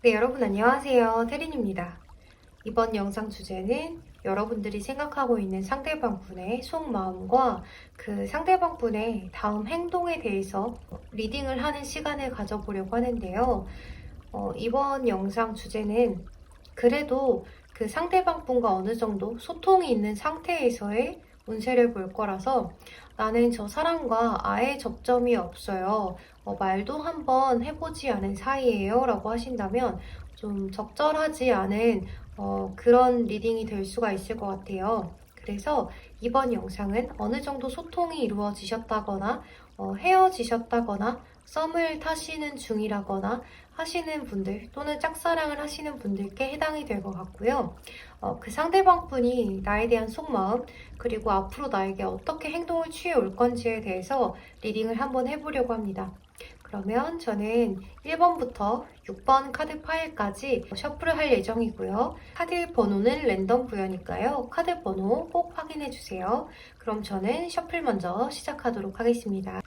네, 여러분 안녕하세요. 태린입니다. 이번 영상 주제는 여러분들이 생각하고 있는 상대방 분의 속마음과 그 상대방 분의 다음 행동에 대해서 리딩을 하는 시간을 가져보려고 하는데요. 이번 영상 주제는 그래도 그 상대방 분과 어느 정도 소통이 있는 상태에서의 운세를 볼 거라서 나는 저 사람과 아예 접점이 없어요. 말도 한번 해보지 않은 사이예요 라고 하신다면 좀 적절하지 않은 그런 리딩이 될 수가 있을 것 같아요. 그래서 이번 영상은 어느 정도 소통이 이루어지셨다거나 헤어지셨다거나 썸을 타시는 중이라거나 하시는 분들 또는 짝사랑을 하시는 분들께 해당이 될 것 같고요. 그 상대방 분이 나에 대한 속마음 그리고 앞으로 나에게 어떻게 행동을 취해 올 건지에 대해서 리딩을 한번 해보려고 합니다. 그러면 저는 1번부터 6번 카드 파일까지 셔플을 할 예정이고요. 카드 번호는 랜덤 부여니까요. 카드 번호 꼭 확인해주세요. 그럼 저는 셔플 먼저 시작하도록 하겠습니다.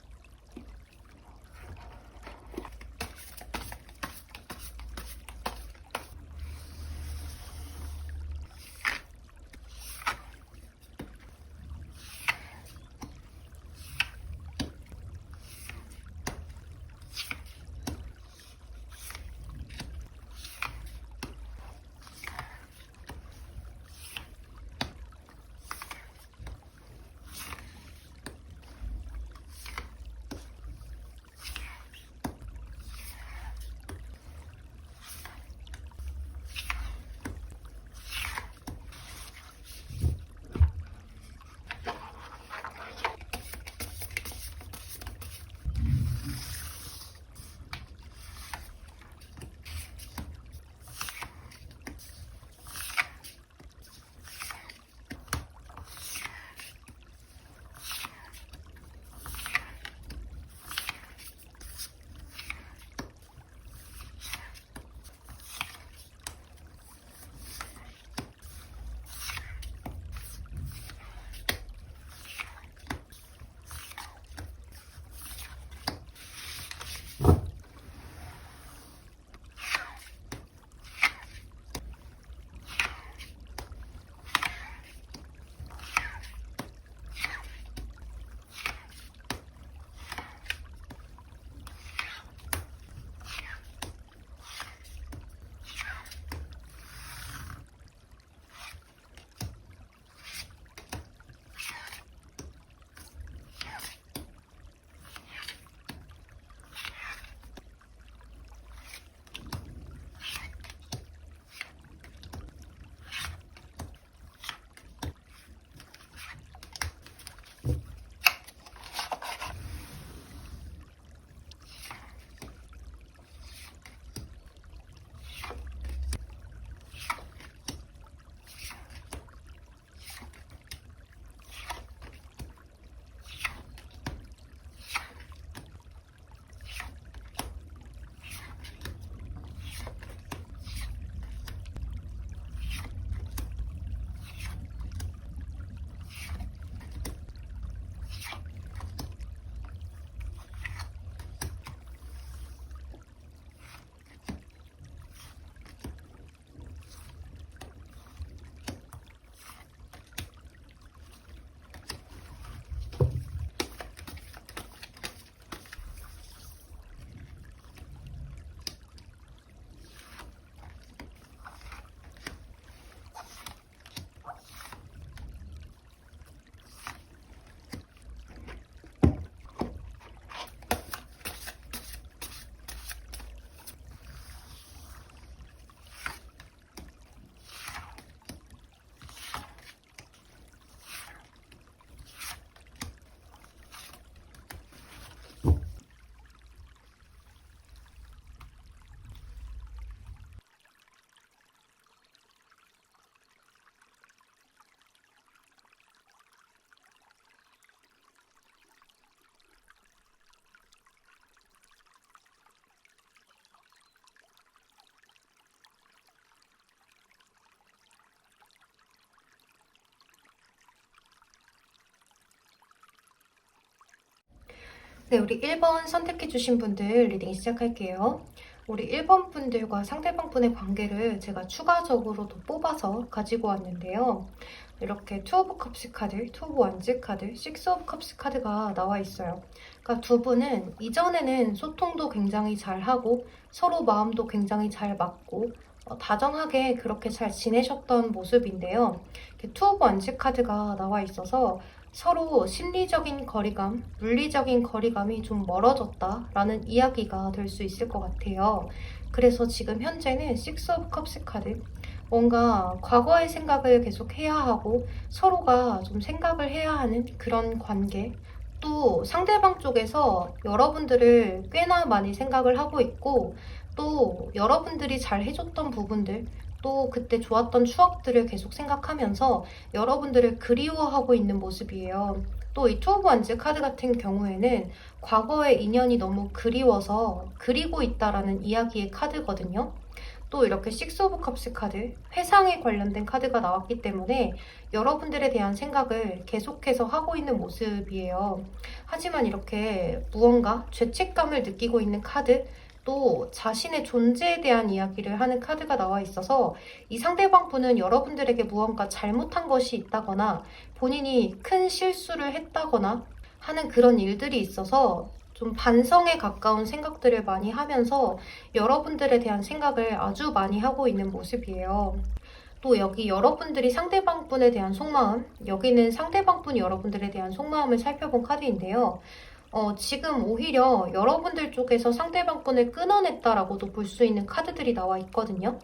네, 우리 1번 선택해주신 분들 리딩 시작할게요. 우리 1번 분들과 상대방 분의 관계를 제가 추가적으로 더 뽑아서 가지고 왔는데요. 이렇게 투 오브 컵스 카드, 투 오브 원즈 카드, 식스 오브 컵스 카드가 나와 있어요. 그러니까 두 분은 이전에는 소통도 굉장히 잘하고 서로 마음도 굉장히 잘 맞고 다정하게 그렇게 잘 지내셨던 모습인데요. 투 오브 원즈 카드가 나와 있어서 서로 심리적인 거리감, 물리적인 거리감이 좀 멀어졌다라는 이야기가 될 수 있을 것 같아요. 그래서 지금 현재는 식스 오브 컵스 카드, 뭔가 과거의 생각을 계속 해야 하고 서로가 좀 생각을 해야 하는 그런 관계, 또 상대방 쪽에서 여러분들을 꽤나 많이 생각을 하고 있고 또 여러분들이 잘 해줬던 부분들, 또 그때 좋았던 추억들을 계속 생각하면서 여러분들을 그리워하고 있는 모습이에요. 또 이 투 오브 원즈 카드 같은 경우에는 과거의 인연이 너무 그리워서 그리고 있다라는 이야기의 카드거든요. 또 이렇게 식스 오브 컵스 카드, 회상에 관련된 카드가 나왔기 때문에 여러분들에 대한 생각을 계속해서 하고 있는 모습이에요. 하지만 이렇게 무언가 죄책감을 느끼고 있는 카드, 또 자신의 존재에 대한 이야기를 하는 카드가 나와 있어서 이 상대방 분은 여러분들에게 무언가 잘못한 것이 있다거나 본인이 큰 실수를 했다거나 하는 그런 일들이 있어서 좀 반성에 가까운 생각들을 많이 하면서 여러분들에 대한 생각을 아주 많이 하고 있는 모습이에요. 또 여기 여러분들이 상대방 분에 대한 속마음, 여기는 상대방 분이 여러분들에 대한 속마음을 살펴본 카드인데요. 지금 오히려 여러분들 쪽에서 상대방 분을 끊어냈다라고도 볼 수 있는 카드들이 나와 있거든요.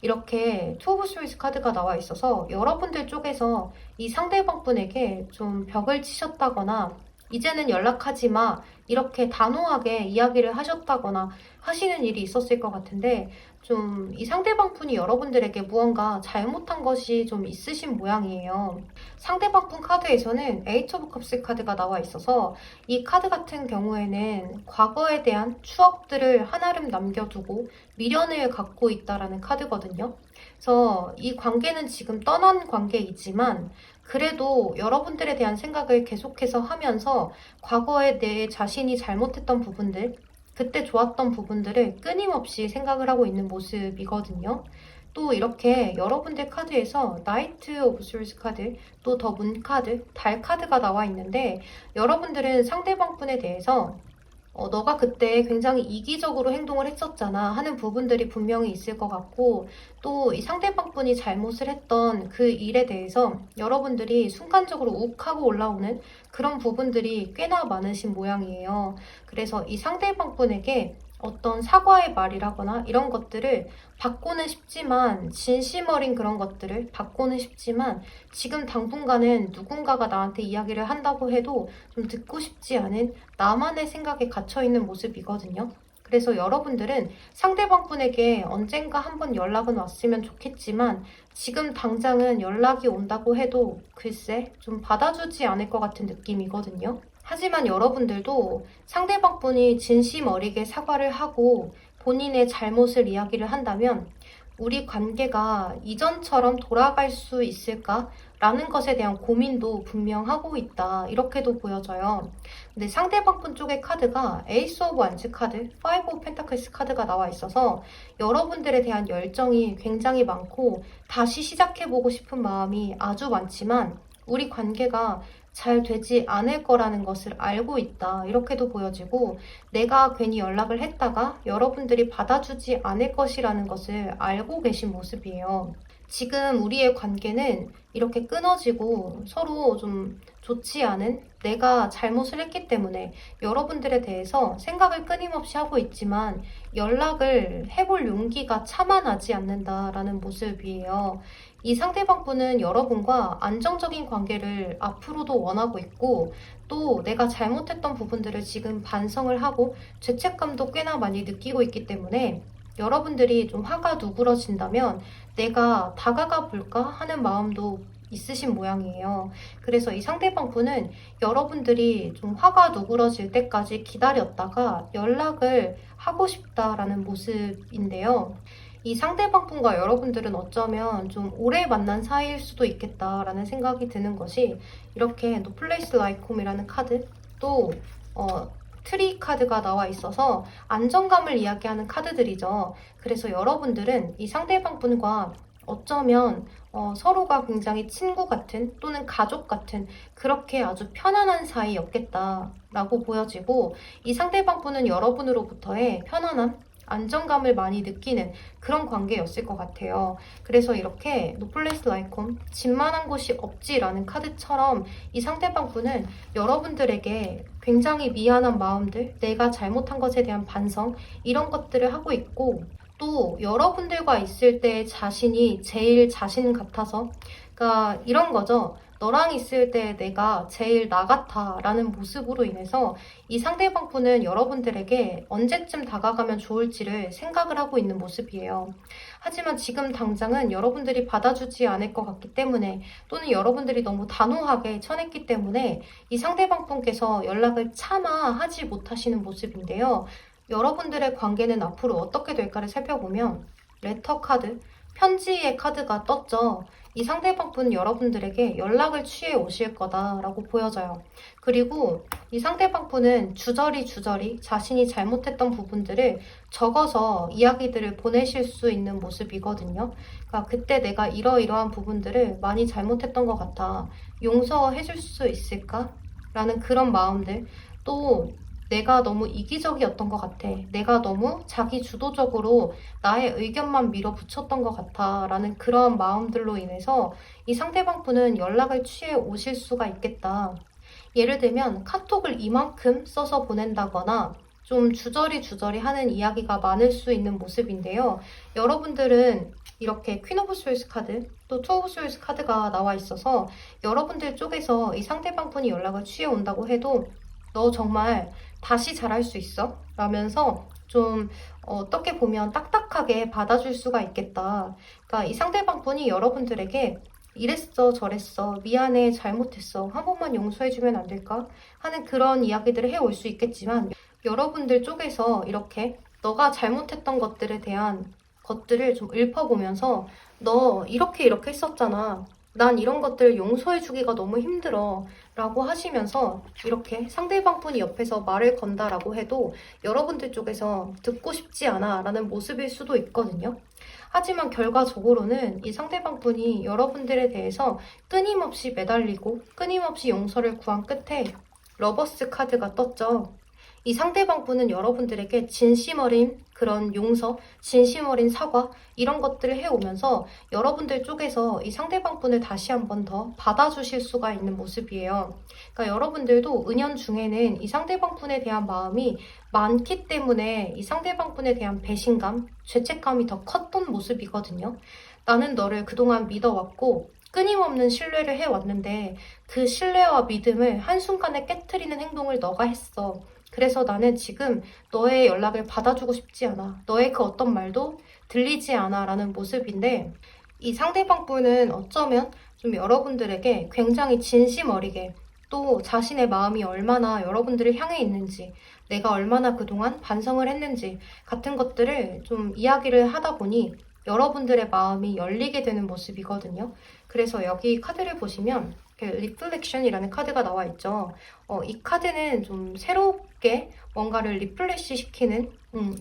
이렇게 투 오브 스위스 카드가 나와 있어서 여러분들 쪽에서 이 상대방 분에게 좀 벽을 치셨다거나 이제는 연락하지 마, 이렇게 단호하게 이야기를 하셨다거나 하시는 일이 있었을 것 같은데 좀 이 상대방 분이 여러분들에게 무언가 잘못한 것이 좀 있으신 모양이에요. 상대방 분 카드에서는 에이트 오브 컵스 카드가 나와 있어서 이 카드 같은 경우에는 과거에 대한 추억들을 하나름 남겨두고 미련을 갖고 있다라는 카드거든요. 그래서 이 관계는 지금 떠난 관계이지만 그래도 여러분들에 대한 생각을 계속해서 하면서 과거에 내 자신이 잘못했던 부분들, 그때 좋았던 부분들을 끊임없이 생각을 하고 있는 모습이거든요. 또 이렇게 여러분들 카드에서 나이트 오브 솔스 카드, 또 더 문 카드, 달 카드가 나와 있는데 여러분들은 상대방 분에 대해서 너가 그때 굉장히 이기적으로 행동을 했었잖아 하는 부분들이 분명히 있을 것 같고 또 이 상대방 분이 잘못을 했던 그 일에 대해서 여러분들이 순간적으로 욱하고 올라오는 그런 부분들이 꽤나 많으신 모양이에요. 그래서 이 상대방 분에게 어떤 사과의 말이라거나 이런 것들을 받고는 싶지만 진심 어린 그런 것들을 받고는 싶지만 지금 당분간은 누군가가 나한테 이야기를 한다고 해도 좀 듣고 싶지 않은 나만의 생각에 갇혀있는 모습이거든요. 그래서 여러분들은 상대방 분에게 언젠가 한번 연락은 왔으면 좋겠지만 지금 당장은 연락이 온다고 해도 글쎄 좀 받아주지 않을 것 같은 느낌이거든요. 하지만 여러분들도 상대방 분이 진심 어리게 사과를 하고 본인의 잘못을 이야기를 한다면 우리 관계가 이전처럼 돌아갈 수 있을까? 라는 것에 대한 고민도 분명 하고 있다. 이렇게도 보여져요. 근데 상대방 분 쪽의 카드가 에이스 오브 완즈 카드, 파이브 오브 펜타클스 카드가 나와 있어서 여러분들에 대한 열정이 굉장히 많고 다시 시작해보고 싶은 마음이 아주 많지만 우리 관계가 잘 되지 않을 거라는 것을 알고 있다. 이렇게도 보여지고 내가 괜히 연락을 했다가 여러분들이 받아주지 않을 것이라는 것을 알고 계신 모습이에요. 지금 우리의 관계는 이렇게 끊어지고 서로 좀 좋지 않은 내가 잘못을 했기 때문에 여러분들에 대해서 생각을 끊임없이 하고 있지만 연락을 해볼 용기가 차마 나지 않는다라는 모습이에요. 이 상대방 분은 여러분과 안정적인 관계를 앞으로도 원하고 있고 또 내가 잘못했던 부분들을 지금 반성을 하고 죄책감도 꽤나 많이 느끼고 있기 때문에 여러분들이 좀 화가 누그러진다면 내가 다가가 볼까 하는 마음도 있으신 모양이에요. 그래서 이 상대방 분은 여러분들이 좀 화가 누그러질 때까지 기다렸다가 연락을 하고 싶다라는 모습인데요. 이 상대방 분과 여러분들은 어쩌면 좀 오래 만난 사이일 수도 있겠다라는 생각이 드는 것이 이렇게 No Place Like Home이라는 카드 또 트리 카드가 나와 있어서 안정감을 이야기하는 카드들이죠. 그래서 여러분들은 이 상대방분과 어쩌면 서로가 굉장히 친구 같은 또는 가족 같은 그렇게 아주 편안한 사이였겠다라고 보여지고, 이 상대방분은 여러분으로부터의 편안함, 안정감을 많이 느끼는 그런 관계였을 것 같아요. 그래서 이렇게 노플레스 라이콤, 집만한 곳이 없지라는 카드처럼 이 상대방분은 여러분들에게 굉장히 미안한 마음들, 내가 잘못한 것에 대한 반성, 이런 것들을 하고 있고, 또 여러분들과 있을 때 자신이 제일 자신 같아서, 그러니까 이런 거죠. 너랑 있을 때 내가 제일 나 같아 라는 모습으로 인해서 이 상대방분은 여러분들에게 언제쯤 다가가면 좋을지를 생각을 하고 있는 모습이에요. 하지만 지금 당장은 여러분들이 받아주지 않을 것 같기 때문에, 또는 여러분들이 너무 단호하게 쳐냈기 때문에 이 상대방분께서 연락을 차마 하지 못하시는 모습인데요. 여러분들의 관계는 앞으로 어떻게 될까를 살펴보면 레터 카드, 편지의 카드가 떴죠. 이 상대방분은 여러분들에게 연락을 취해 오실 거다라고 보여져요. 그리고 이 상대방분은 주저리 자신이 잘못했던 부분들을 적어서 이야기들을 보내실 수 있는 모습이거든요. 그러니까 그때 내가 이러이러한 부분들을 많이 잘못했던 것 같아. 용서해 줄 수 있을까? 라는 그런 마음들. 또 내가 너무 이기적이었던 것 같아. 내가 너무 자기 주도적으로 나의 의견만 밀어붙였던 것 같아. 라는 그런 마음들로 인해서 이 상대방분은 연락을 취해 오실 수가 있겠다. 예를 들면 카톡을 이만큼 써서 보낸다거나 좀 주저리 하는 이야기가 많을 수 있는 모습인데요. 여러분들은 이렇게 퀸 오브 스월스 카드, 또 투 오브 스월스 카드가 나와 있어서 여러분들 쪽에서 이 상대방분이 연락을 취해 온다고 해도 너 정말 다시 잘할 수 있어? 라면서 좀 어떻게 보면 딱딱하게 받아줄 수가 있겠다. 그러니까 이 상대방분이 여러분들에게 이랬어 저랬어 미안해 잘못했어 한 번만 용서해주면 안 될까? 하는 그런 이야기들을 해올 수 있겠지만, 여러분들 쪽에서 이렇게 너가 잘못했던 것들에 대한 것들을 좀 읊어보면서 너 이렇게 했었잖아. 난 이런 것들 용서해주기가 너무 힘들어 라고 하시면서 이렇게 상대방분이 옆에서 말을 건다라고 해도 여러분들 쪽에서 듣고 싶지 않아 라는 모습일 수도 있거든요. 하지만 결과적으로는 이 상대방분이 여러분들에 대해서 끊임없이 매달리고 끊임없이 용서를 구한 끝에 러버스 카드가 떴죠. 이 상대방분은 여러분들에게 진심 어린 그런 용서, 진심 어린 사과, 이런 것들을 해오면서 여러분들 쪽에서 이 상대방분을 다시 한 번 더 받아주실 수가 있는 모습이에요. 그러니까 여러분들도 은연중에는 이 상대방분에 대한 마음이 많기 때문에 이 상대방분에 대한 배신감, 죄책감이 더 컸던 모습이거든요. 나는 너를 그동안 믿어왔고 끊임없는 신뢰를 해왔는데 그 신뢰와 믿음을 한순간에 깨트리는 행동을 너가 했어. 그래서 나는 지금 너의 연락을 받아주고 싶지 않아. 너의 그 어떤 말도 들리지 않아 라는 모습인데, 이 상대방분은 어쩌면 좀 여러분들에게 굉장히 진심 어리게, 또 자신의 마음이 얼마나 여러분들을 향해 있는지, 내가 얼마나 그동안 반성을 했는지 같은 것들을 좀 이야기를 하다 보니 여러분들의 마음이 열리게 되는 모습이거든요. 그래서 여기 카드를 보시면 리플렉션이라는 카드가 나와 있죠. 이 카드는 좀 새롭게 뭔가를 리플레시 시키는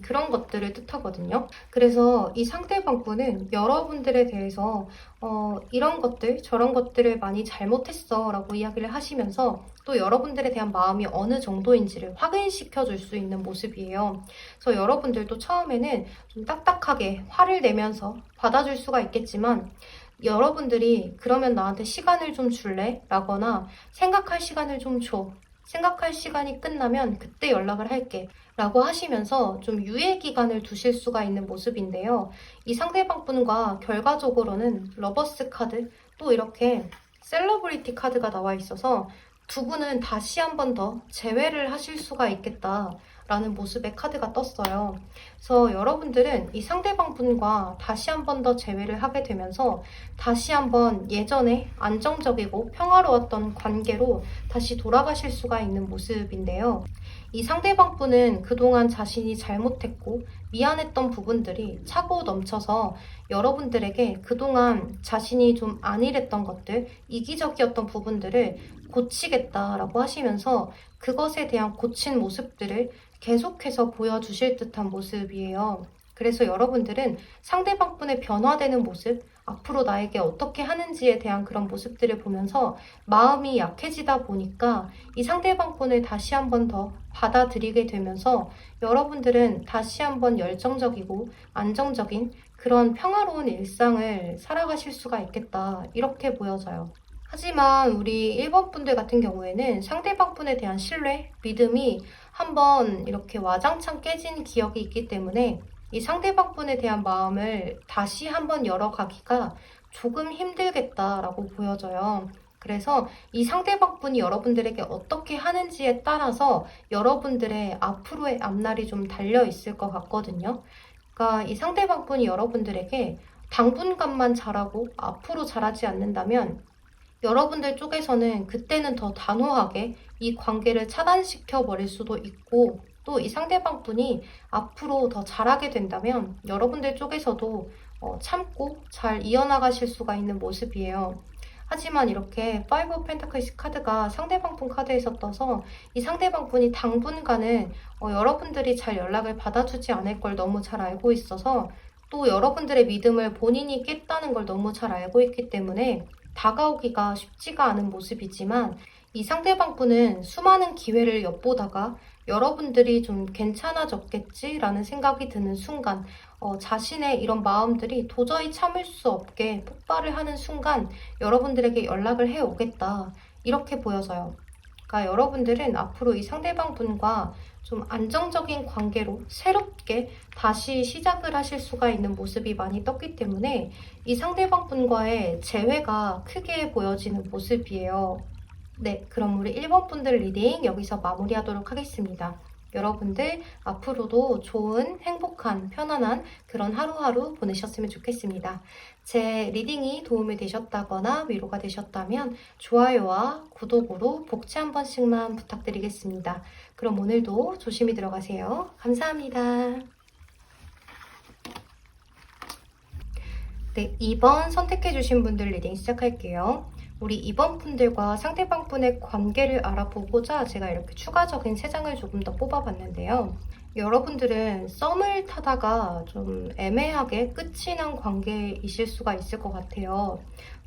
그런 것들을 뜻하거든요. 그래서 이 상대방분은 여러분들에 대해서 이런 것들, 저런 것들을 많이 잘못했어 라고 이야기를 하시면서 또 여러분들에 대한 마음이 어느 정도인지를 확인시켜 줄 수 있는 모습이에요. 그래서 여러분들도 처음에는 좀 딱딱하게 화를 내면서 받아줄 수가 있겠지만, 여러분들이 그러면 나한테 시간을 좀 줄래? 라거나 생각할 시간을 좀 줘. 생각할 시간이 끝나면 그때 연락을 할게. 라고 하시면서 좀 유예 기간을 두실 수가 있는 모습인데요. 이 상대방분과 결과적으로는 러버스 카드, 또 이렇게 셀러브리티 카드가 나와 있어서 두 분은 다시 한 번 더 재회를 하실 수가 있겠다라는 모습의 카드가 떴어요. 그래서 여러분들은 이 상대방분과 다시 한 번 더 재회를 하게 되면서 다시 한번 예전에 안정적이고 평화로웠던 관계로 다시 돌아가실 수가 있는 모습인데요. 이 상대방분은 그동안 자신이 잘못했고 미안했던 부분들이 차고 넘쳐서 여러분들에게 그동안 자신이 좀 안일했던 것들, 이기적이었던 부분들을 고치겠다라고 하시면서 그것에 대한 고친 모습들을 계속해서 보여주실 듯한 모습이에요. 그래서 여러분들은 상대방분의 변화되는 모습, 앞으로 나에게 어떻게 하는지에 대한 그런 모습들을 보면서 마음이 약해지다 보니까 이 상대방분을 다시 한 번 더 받아들이게 되면서 여러분들은 다시 한번 열정적이고 안정적인 그런 평화로운 일상을 살아가실 수가 있겠다. 이렇게 보여져요. 하지만 우리 1번 분들 같은 경우에는 상대방 분에 대한 신뢰, 믿음이 한번 이렇게 와장창 깨진 기억이 있기 때문에 이 상대방 분에 대한 마음을 다시 한번 열어가기가 조금 힘들겠다라고 보여져요. 그래서 이 상대방 분이 여러분들에게 어떻게 하는지에 따라서 여러분들의 앞으로의 앞날이 좀 달려 있을 것 같거든요. 그러니까 이 상대방 분이 여러분들에게 당분간만 잘하고 앞으로 잘하지 않는다면 여러분들 쪽에서는 그때는 더 단호하게 이 관계를 차단시켜 버릴 수도 있고 또 이 상대방 분이 앞으로 더 잘하게 된다면 여러분들 쪽에서도 참고 잘 이어나가실 수가 있는 모습이에요. 하지만 이렇게 5 오브 펜타클스 카드가 상대방 분 카드에서 떠서 이 상대방 분이 당분간은 여러분들이 잘 연락을 받아주지 않을 걸 너무 잘 알고 있어서 또 여러분들의 믿음을 본인이 깼다는 걸 너무 잘 알고 있기 때문에 다가오기가 쉽지가 않은 모습이지만 이 상대방 분은 수많은 기회를 엿보다가 여러분들이 좀 괜찮아졌겠지라는 생각이 드는 순간 자신의 이런 마음들이 도저히 참을 수 없게 폭발을 하는 순간 여러분들에게 연락을 해오겠다 이렇게 보여져요. 그러니까 여러분들은 앞으로 이 상대방 분과 좀 안정적인 관계로 새롭게 다시 시작을 하실 수가 있는 모습이 많이 떴기 때문에 이 상대방 분과의 재회가 크게 보여지는 모습이에요. 네, 그럼 우리 1번 분들 리딩 여기서 마무리하도록 하겠습니다. 여러분들 앞으로도 좋은, 행복한, 편안한 그런 하루하루 보내셨으면 좋겠습니다. 제 리딩이 도움이 되셨다거나 위로가 되셨다면 좋아요와 구독으로 복채 한 번씩만 부탁드리겠습니다. 그럼 오늘도 조심히 들어가세요. 감사합니다. 네, 2번 선택해주신 분들 리딩 시작할게요. 우리 2번 분들과 상대방 분의 관계를 알아보고자 제가 이렇게 추가적인 3장을 조금 더 뽑아봤는데요. 여러분들은 썸을 타다가 좀 애매하게 끝이 난 관계이실 수가 있을 것 같아요.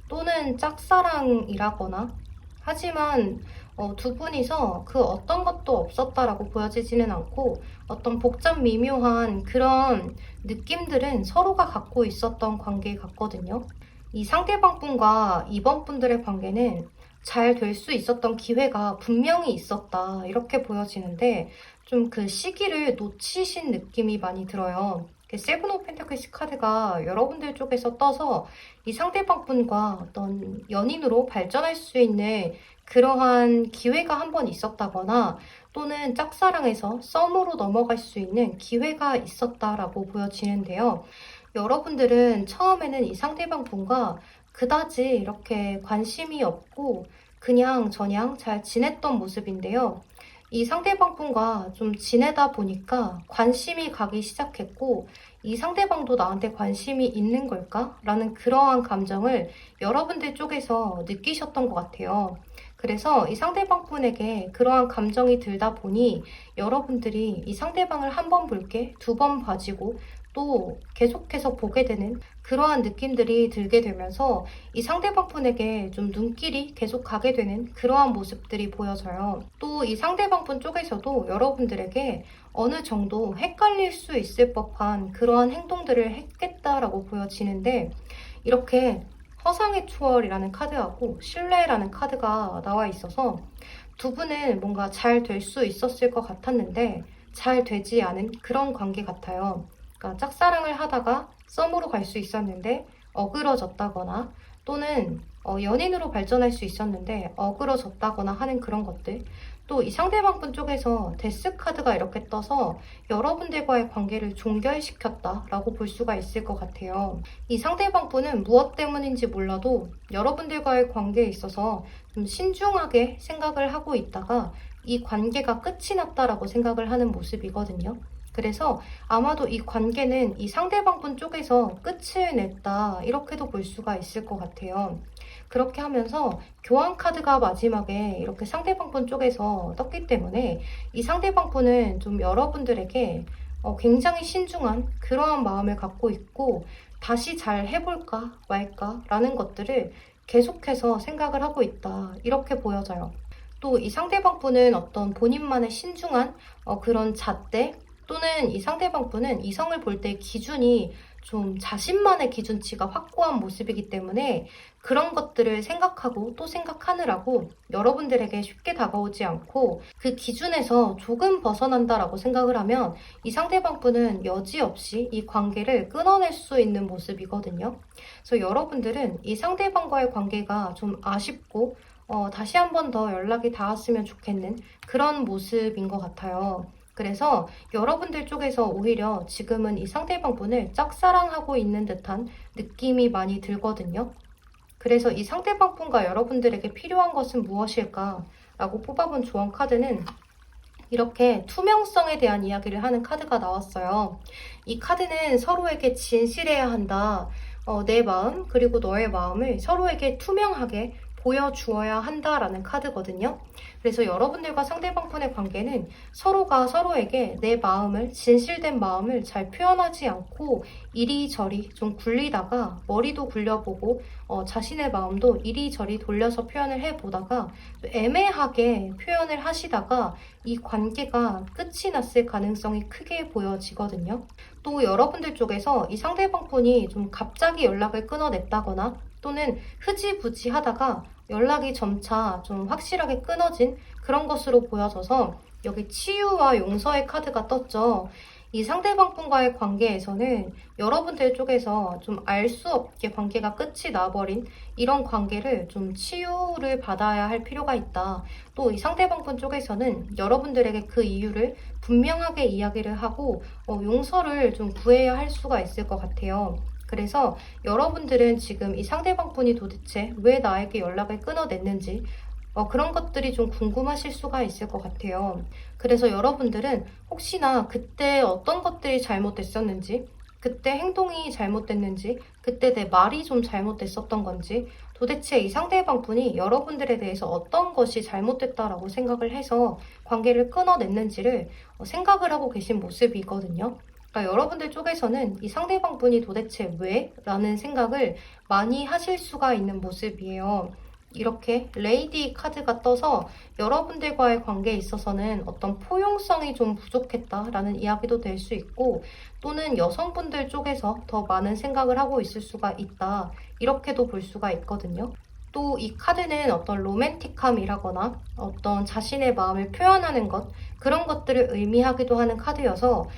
또는 짝사랑이라거나 하지만 두 분이서 그 어떤 것도 없었다라고 보여지지는 않고 어떤 복잡 미묘한 그런 느낌들은 서로가 갖고 있었던 관계 같거든요. 이 상대방 분과 2번 분들의 관계는 잘 될 수 있었던 기회가 분명히 있었다 이렇게 보여지는데 좀 그 시기를 놓치신 느낌이 많이 들어요. 세븐 오브 펜타클스 카드가 여러분들 쪽에서 떠서 이 상대방 분과 어떤 연인으로 발전할 수 있는 그러한 기회가 한 번 있었다거나 또는 짝사랑에서 썸으로 넘어갈 수 있는 기회가 있었다라고 보여지는데요. 여러분들은 처음에는 이 상대방 분과 그다지 이렇게 관심이 없고 그냥 저냥 잘 지냈던 모습인데요. 이 상대방 분과 좀 지내다 보니까 관심이 가기 시작했고 이 상대방도 나한테 관심이 있는 걸까? 라는 그러한 감정을 여러분들 쪽에서 느끼셨던 것 같아요. 그래서 이 상대방 분에게 그러한 감정이 들다 보니 여러분들이 이 상대방을 한 번 볼게, 2번 봐지고 또 계속해서 보게 되는 그러한 느낌들이 들게 되면서 이 상대방 분에게 좀 눈길이 계속 가게 되는 그러한 모습들이 보여져요. 또 이 상대방 분 쪽에서도 여러분들에게 어느 정도 헷갈릴 수 있을 법한 그러한 행동들을 했겠다라고 보여지는데 이렇게 허상의 초월이라는 카드하고 신뢰라는 카드가 나와 있어서 두 분은 뭔가 잘 될 수 있었을 것 같았는데 잘 되지 않은 그런 관계 같아요. 그러니까 짝사랑을 하다가 썸으로 갈 수 있었는데 어그러졌다거나 또는 연인으로 발전할 수 있었는데 어그러졌다거나 하는 그런 것들. 또 이 상대방 분 쪽에서 데스 카드가 이렇게 떠서 여러분들과의 관계를 종결시켰다라고 볼 수가 있을 것 같아요. 이 상대방 분은 무엇 때문인지 몰라도 여러분들과의 관계에 있어서 좀 신중하게 생각을 하고 있다가 이 관계가 끝이 났다라고 생각을 하는 모습이거든요. 그래서 아마도 이 관계는 이 상대방 분 쪽에서 끝을 냈다 이렇게도 볼 수가 있을 것 같아요. 그렇게 하면서 교환 카드가 마지막에 이렇게 상대방분 쪽에서 떴기 때문에 이 상대방분은 좀 여러분들에게 굉장히 신중한 그러한 마음을 갖고 있고 다시 잘 해볼까 말까 라는 것들을 계속해서 생각을 하고 있다. 이렇게 보여져요. 또 이 상대방분은 어떤 본인만의 신중한 그런 잣대 또는 이 상대방분은 이성을 볼 때 기준이 좀 자신만의 기준치가 확고한 모습이기 때문에 그런 것들을 생각하고 또 생각하느라고 여러분들에게 쉽게 다가오지 않고 그 기준에서 조금 벗어난다라고 생각을 하면 이 상대방분은 여지없이 이 관계를 끊어낼 수 있는 모습이거든요. 그래서 여러분들은 이 상대방과의 관계가 좀 아쉽고 다시 한 번 더 연락이 닿았으면 좋겠는 그런 모습인 것 같아요. 그래서 여러분들 쪽에서 오히려 지금은 이 상대방분을 짝사랑하고 있는 듯한 느낌이 많이 들거든요. 그래서 이 상대방분과 여러분들에게 필요한 것은 무엇일까? 라고 뽑아본 조언 카드는 이렇게 투명성에 대한 이야기를 하는 카드가 나왔어요. 이 카드는 서로에게 진실해야 한다. 내 마음 그리고 너의 마음을 서로에게 투명하게 보여주어야 한다라는 카드거든요. 그래서 여러분들과 상대방분의 관계는 서로가 서로에게 내 마음을, 진실된 마음을 잘 표현하지 않고 이리저리 좀 굴리다가 머리도 굴려보고 자신의 마음도 이리저리 돌려서 표현을 해보다가 애매하게 표현을 하시다가 이 관계가 끝이 났을 가능성이 크게 보여지거든요. 또 여러분들 쪽에서 이 상대방분이 좀 갑자기 연락을 끊어냈다거나 또는 흐지부지 하다가 연락이 점차 좀 확실하게 끊어진 그런 것으로 보여져서 여기 치유와 용서의 카드가 떴죠. 이 상대방분과의 관계에서는 여러분들 쪽에서 좀 알 수 없게 관계가 끝이 나버린 이런 관계를 좀 치유를 받아야 할 필요가 있다. 또 이 상대방분 쪽에서는 여러분들에게 그 이유를 분명하게 이야기를 하고 용서를 좀 구해야 할 수가 있을 것 같아요. 그래서 여러분들은 지금 이 상대방분이 도대체 왜 나에게 연락을 끊어냈는지 그런 것들이 좀 궁금하실 수가 있을 것 같아요. 그래서 여러분들은 혹시나 그때 어떤 것들이 잘못됐었는지, 그때 행동이 잘못됐는지, 그때 내 말이 좀 잘못됐었던 건지, 도대체 이 상대방분이 여러분들에 대해서 어떤 것이 잘못됐다라고 생각을 해서 관계를 끊어냈는지를 생각을 하고 계신 모습이거든요. 그러니까 여러분들 쪽에서는 이 상대방분이 도대체 왜? 라는 생각을 많이 하실 수가 있는 모습이에요. 이렇게 레이디 카드가 떠서 여러분들과의 관계에 있어서는 어떤 포용성이 좀 부족했다라는 이야기도 될 수 있고 또는 여성분들 쪽에서 더 많은 생각을 하고 있을 수가 있다. 이렇게도 볼 수가 있거든요. 또 이 카드는 어떤 로맨틱함이라거나 어떤 자신의 마음을 표현하는 것 그런 것들을 의미하기도 하는 카드여서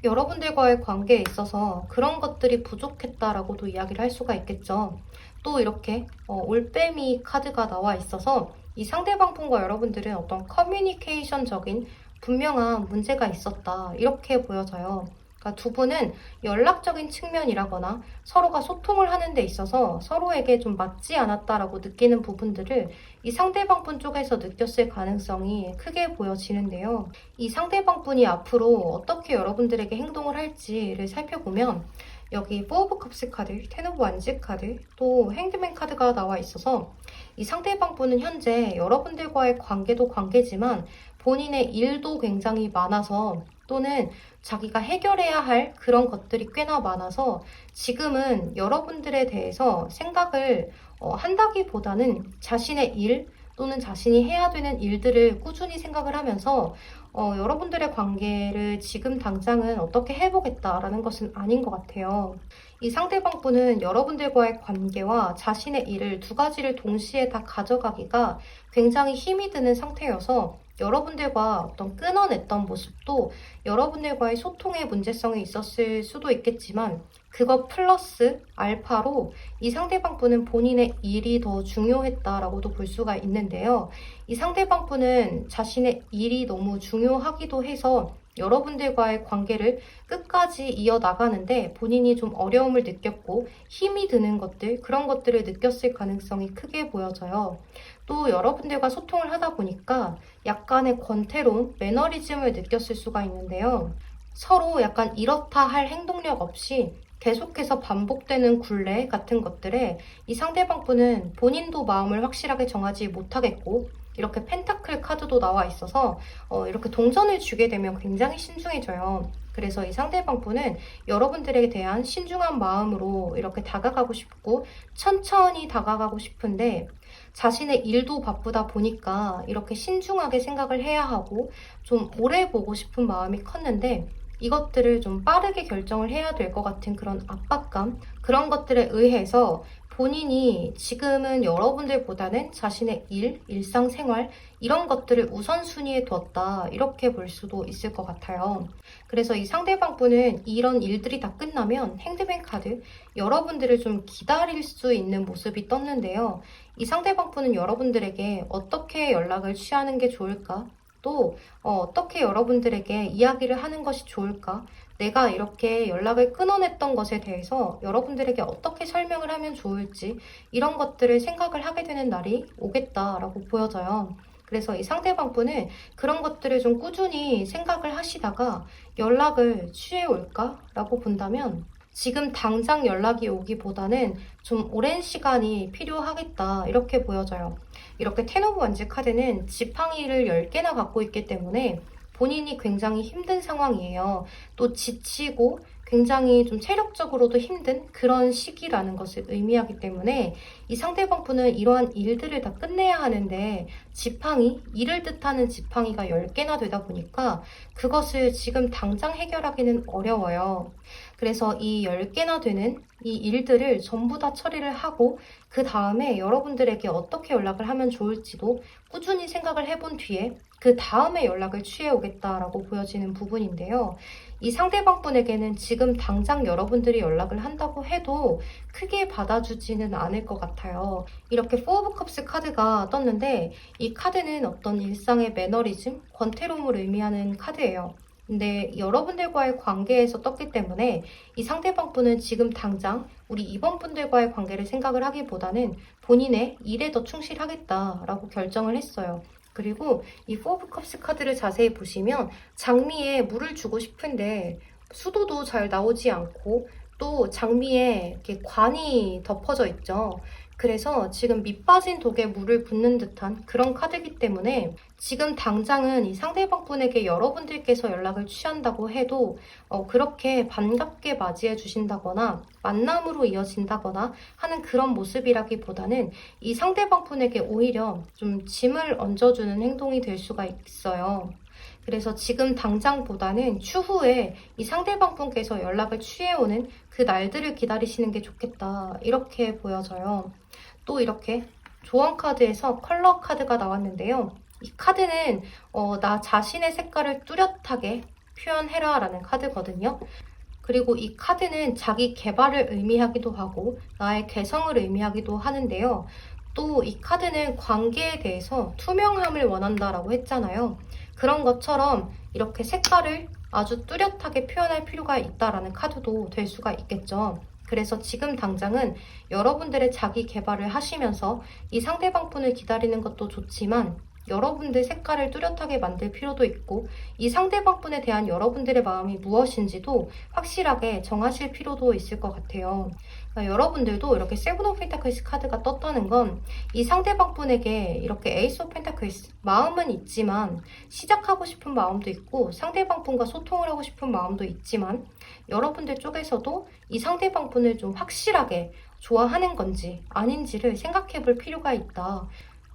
여러분들과의 관계에 있어서 그런 것들이 부족했다라고도 이야기를 할 수가 있겠죠. 또 이렇게 올빼미 카드가 나와 있어서 이 상대방분과 여러분들은 어떤 커뮤니케이션적인 분명한 문제가 있었다. 이렇게 보여져요. 그러니까 두 분은 연락적인 측면이라거나 서로가 소통을 하는 데 있어서 서로에게 좀 맞지 않았다라고 느끼는 부분들을 이 상대방분 쪽에서 느꼈을 가능성이 크게 보여지는데요. 이 상대방분이 앞으로 어떻게 여러분들에게 행동을 할지를 살펴보면 여기 4 오브 컵스 카드, 10 오브 완즈 카드, 또 핸드맨 카드가 나와 있어서 이 상대방분은 현재 여러분들과의 관계도 관계지만 본인의 일도 굉장히 많아서 또는 자기가 해결해야 할 그런 것들이 꽤나 많아서 지금은 여러분들에 대해서 생각을 한다기보다는 자신의 일 또는 자신이 해야 되는 일들을 꾸준히 생각을 하면서 여러분들의 관계를 지금 당장은 어떻게 해보겠다라는 것은 아닌 것 같아요. 이 상대방분은 여러분들과의 관계와 자신의 일을 두 가지를 동시에 다 가져가기가 굉장히 힘이 드는 상태여서 여러분들과 어떤 끊어냈던 모습도 여러분들과의 소통의 문제성이 있었을 수도 있겠지만 그거 플러스 알파로 이 상대방분은 본인의 일이 더 중요했다라고도 볼 수가 있는데요. 이 상대방분은 자신의 일이 너무 중요하기도 해서 여러분들과의 관계를 끝까지 이어나가는데 본인이 좀 어려움을 느꼈고 힘이 드는 것들, 그런 것들을 느꼈을 가능성이 크게 보여져요. 또 여러분들과 소통을 하다 보니까 약간의 권태로운 매너리즘을 느꼈을 수가 있는데요. 서로 약간 이렇다 할 행동력 없이 계속해서 반복되는 굴레 같은 것들에 이 상대방 분은 본인도 마음을 확실하게 정하지 못하겠고, 이렇게 펜타클 카드도 나와 있어서 이렇게 동전을 주게 되면 굉장히 신중해져요. 그래서 이 상대방 분은 여러분들에 대한 신중한 마음으로 이렇게 다가가고 싶고 천천히 다가가고 싶은데, 자신의 일도 바쁘다 보니까 이렇게 신중하게 생각을 해야 하고 좀 오래 보고 싶은 마음이 컸는데, 이것들을 좀 빠르게 결정을 해야 될 것 같은 그런 압박감, 그런 것들에 의해서 본인이 지금은 여러분들보다는 자신의 일, 일상생활 이런 것들을 우선순위에 뒀다, 이렇게 볼 수도 있을 것 같아요. 그래서 이 상대방 분은 이런 일들이 다 끝나면 핸드맨 카드, 여러분들을 좀 기다릴 수 있는 모습이 떴는데요. 이 상대방 분은 여러분들에게 어떻게 연락을 취하는 게 좋을까? 또 어떻게 여러분들에게 이야기를 하는 것이 좋을까? 내가 이렇게 연락을 끊어냈던 것에 대해서 여러분들에게 어떻게 설명을 하면 좋을지, 이런 것들을 생각을 하게 되는 날이 오겠다라고 보여져요. 그래서 이 상대방 분은 그런 것들을 좀 꾸준히 생각을 하시다가 연락을 취해올까라고 본다면, 지금 당장 연락이 오기보다는 좀 오랜 시간이 필요하겠다, 이렇게 보여져요. 이렇게 텐 오브 원즈 카드는 지팡이를 10개나 갖고 있기 때문에 본인이 굉장히 힘든 상황이에요. 또 지치고 굉장히 좀 체력적으로도 힘든 그런 시기라는 것을 의미하기 때문에 이 상대방 분은 이러한 일들을 다 끝내야 하는데, 지팡이, 일을 뜻하는 지팡이가 10개나 되다 보니까 그것을 지금 당장 해결하기는 어려워요. 그래서 이 10개나 되는 이 일들을 전부 다 처리를 하고 그 다음에 여러분들에게 어떻게 연락을 하면 좋을지도 꾸준히 생각을 해본 뒤에 그 다음에 연락을 취해 오겠다라고 보여지는 부분인데요. 이 상대방 분에게는 지금 당장 여러분들이 연락을 한다고 해도 크게 받아주지는 않을 것 같아요. 이렇게 포 오브 컵스 카드가 떴는데, 이 카드는 어떤 일상의 매너리즘, 권태로움을 의미하는 카드예요. 근데 여러분들과의 관계에서 떴기 때문에 이 상대방 분은 지금 당장 우리 이번 분들과의 관계를 생각을 하기보다는 본인의 일에 더 충실하겠다라고 결정을 했어요. 그리고 이 포 오브 컵스 카드를 자세히 보시면 장미에 물을 주고 싶은데 수도도 잘 나오지 않고 또 장미에 이렇게 관이 덮어져 있죠. 그래서 지금 밑 빠진 독에 물을 붓는 듯한 그런 카드이기 때문에 지금 당장은 이 상대방 분에게 여러분들께서 연락을 취한다고 해도 그렇게 반갑게 맞이해 주신다거나 만남으로 이어진다거나 하는 그런 모습이라기보다는 이 상대방 분에게 오히려 좀 짐을 얹어주는 행동이 될 수가 있어요. 그래서 지금 당장보다는 추후에 이 상대방 분께서 연락을 취해오는 그 날들을 기다리시는 게 좋겠다, 이렇게 보여져요. 또 이렇게 조언 카드에서 컬러 카드가 나왔는데요. 이 카드는 나 자신의 색깔을 뚜렷하게 표현해라 라는 카드거든요. 그리고 이 카드는 자기 개발을 의미하기도 하고 나의 개성을 의미하기도 하는데요. 또 이 카드는 관계에 대해서 투명함을 원한다라고 했잖아요. 그런 것처럼 이렇게 색깔을 아주 뚜렷하게 표현할 필요가 있다라는 카드도 될 수가 있겠죠. 그래서 지금 당장은 여러분들의 자기 개발을 하시면서 이 상대방 분을 기다리는 것도 좋지만 여러분들 색깔을 뚜렷하게 만들 필요도 있고, 이 상대방 분에 대한 여러분들의 마음이 무엇인지도 확실하게 정하실 필요도 있을 것 같아요. 그러니까 여러분들도 이렇게 세븐 오브 펜타클스 카드가 떴다는 건 이 상대방 분에게 이렇게 에이스 오브 펜타클스, 마음은 있지만 시작하고 싶은 마음도 있고 상대방 분과 소통을 하고 싶은 마음도 있지만, 여러분들 쪽에서도 이 상대방 분을 좀 확실하게 좋아하는 건지 아닌지를 생각해 볼 필요가 있다.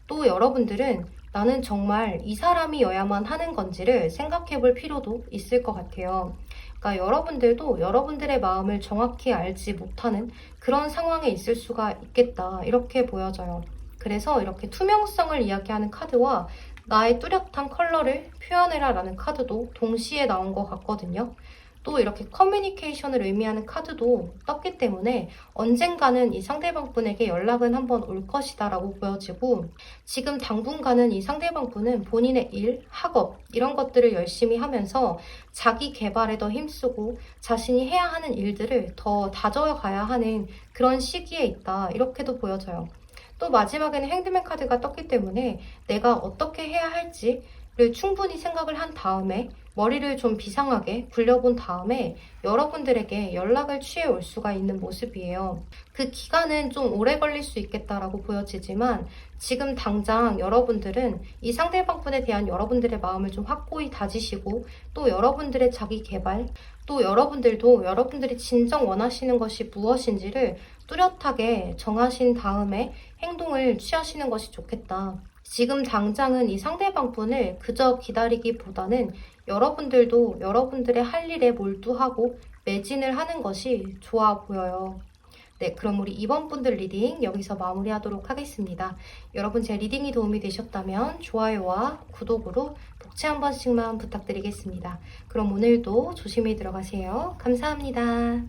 또 여러분들은 나는 정말 이 사람이어야만 하는 건지를 생각해 볼 필요도 있을 것 같아요. 그러니까 여러분들도 여러분들의 마음을 정확히 알지 못하는 그런 상황에 있을 수가 있겠다, 이렇게 보여져요. 그래서 이렇게 투명성을 이야기하는 카드와 나의 뚜렷한 컬러를 표현해라 라는 카드도 동시에 나온 것 같거든요. 또 이렇게 커뮤니케이션을 의미하는 카드도 떴기 때문에 언젠가는 이 상대방 분에게 연락은 한번 올 것이다 라고 보여지고, 지금 당분간은 이 상대방 분은 본인의 일, 학업 이런 것들을 열심히 하면서 자기 개발에 더 힘쓰고 자신이 해야 하는 일들을 더 다져가야 하는 그런 시기에 있다, 이렇게도 보여져요. 또 마지막에는 핸드맨 카드가 떴기 때문에 내가 어떻게 해야 할지, 충분히 생각을 한 다음에 머리를 좀 비상하게 굴려본 다음에 여러분들에게 연락을 취해 올 수가 있는 모습이에요. 그 기간은 좀 오래 걸릴 수 있겠다라고 보여지지만 지금 당장 여러분들은 이 상대방분에 대한 여러분들의 마음을 좀 확고히 다지시고 또 여러분들의 자기 개발, 또 여러분들도 여러분들이 진정 원하시는 것이 무엇인지를 뚜렷하게 정하신 다음에 행동을 취하시는 것이 좋겠다. 지금 당장은 이 상대방분을 그저 기다리기보다는 여러분들도 여러분들의 할 일에 몰두하고 매진을 하는 것이 좋아 보여요. 네, 그럼 우리 이번 분들 리딩 여기서 마무리하도록 하겠습니다. 여러분 제 리딩이 도움이 되셨다면 좋아요와 구독으로 복채 한 번씩만 부탁드리겠습니다. 그럼 오늘도 조심히 들어가세요. 감사합니다.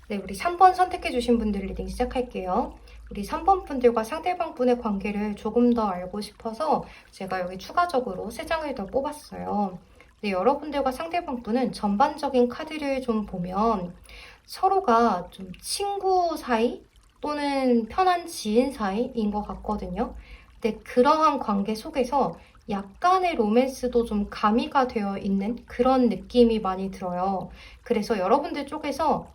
네, 우리 3번 선택해주신 분들 리딩 시작할게요. 우리 3번 분들과 상대방 분의 관계를 조금 더 알고 싶어서 제가 여기 추가적으로 3장을 더 뽑았어요. 네, 여러분들과 상대방 분은 전반적인 카드를 좀 보면 서로가 좀 친구 사이 또는 편한 지인 사이인 것 같거든요. 근데 그러한 관계 속에서 약간의 로맨스도 좀 가미가 되어 있는 그런 느낌이 많이 들어요. 그래서 여러분들 쪽에서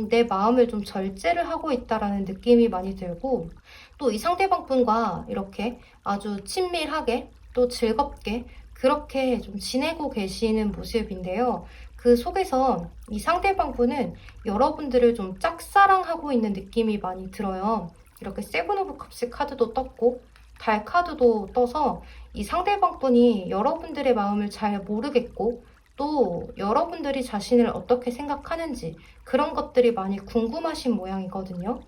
내 마음을 좀 절제를 하고 있다라는 느낌이 많이 들고 또 이 상대방 분과 이렇게 아주 친밀하게 또 즐겁게 그렇게 좀 지내고 계시는 모습인데요. 그 속에서 이 상대방 분은 여러분들을 좀 짝사랑하고 있는 느낌이 많이 들어요. 이렇게 세븐 오브 컵스 카드도 떴고 달 카드도 떠서 이 상대방 분이 여러분들의 마음을 잘 모르겠고 또 여러분들이 자신을 어떻게 생각하는지 그런 것들이 많이 궁금하신 모양이거든요.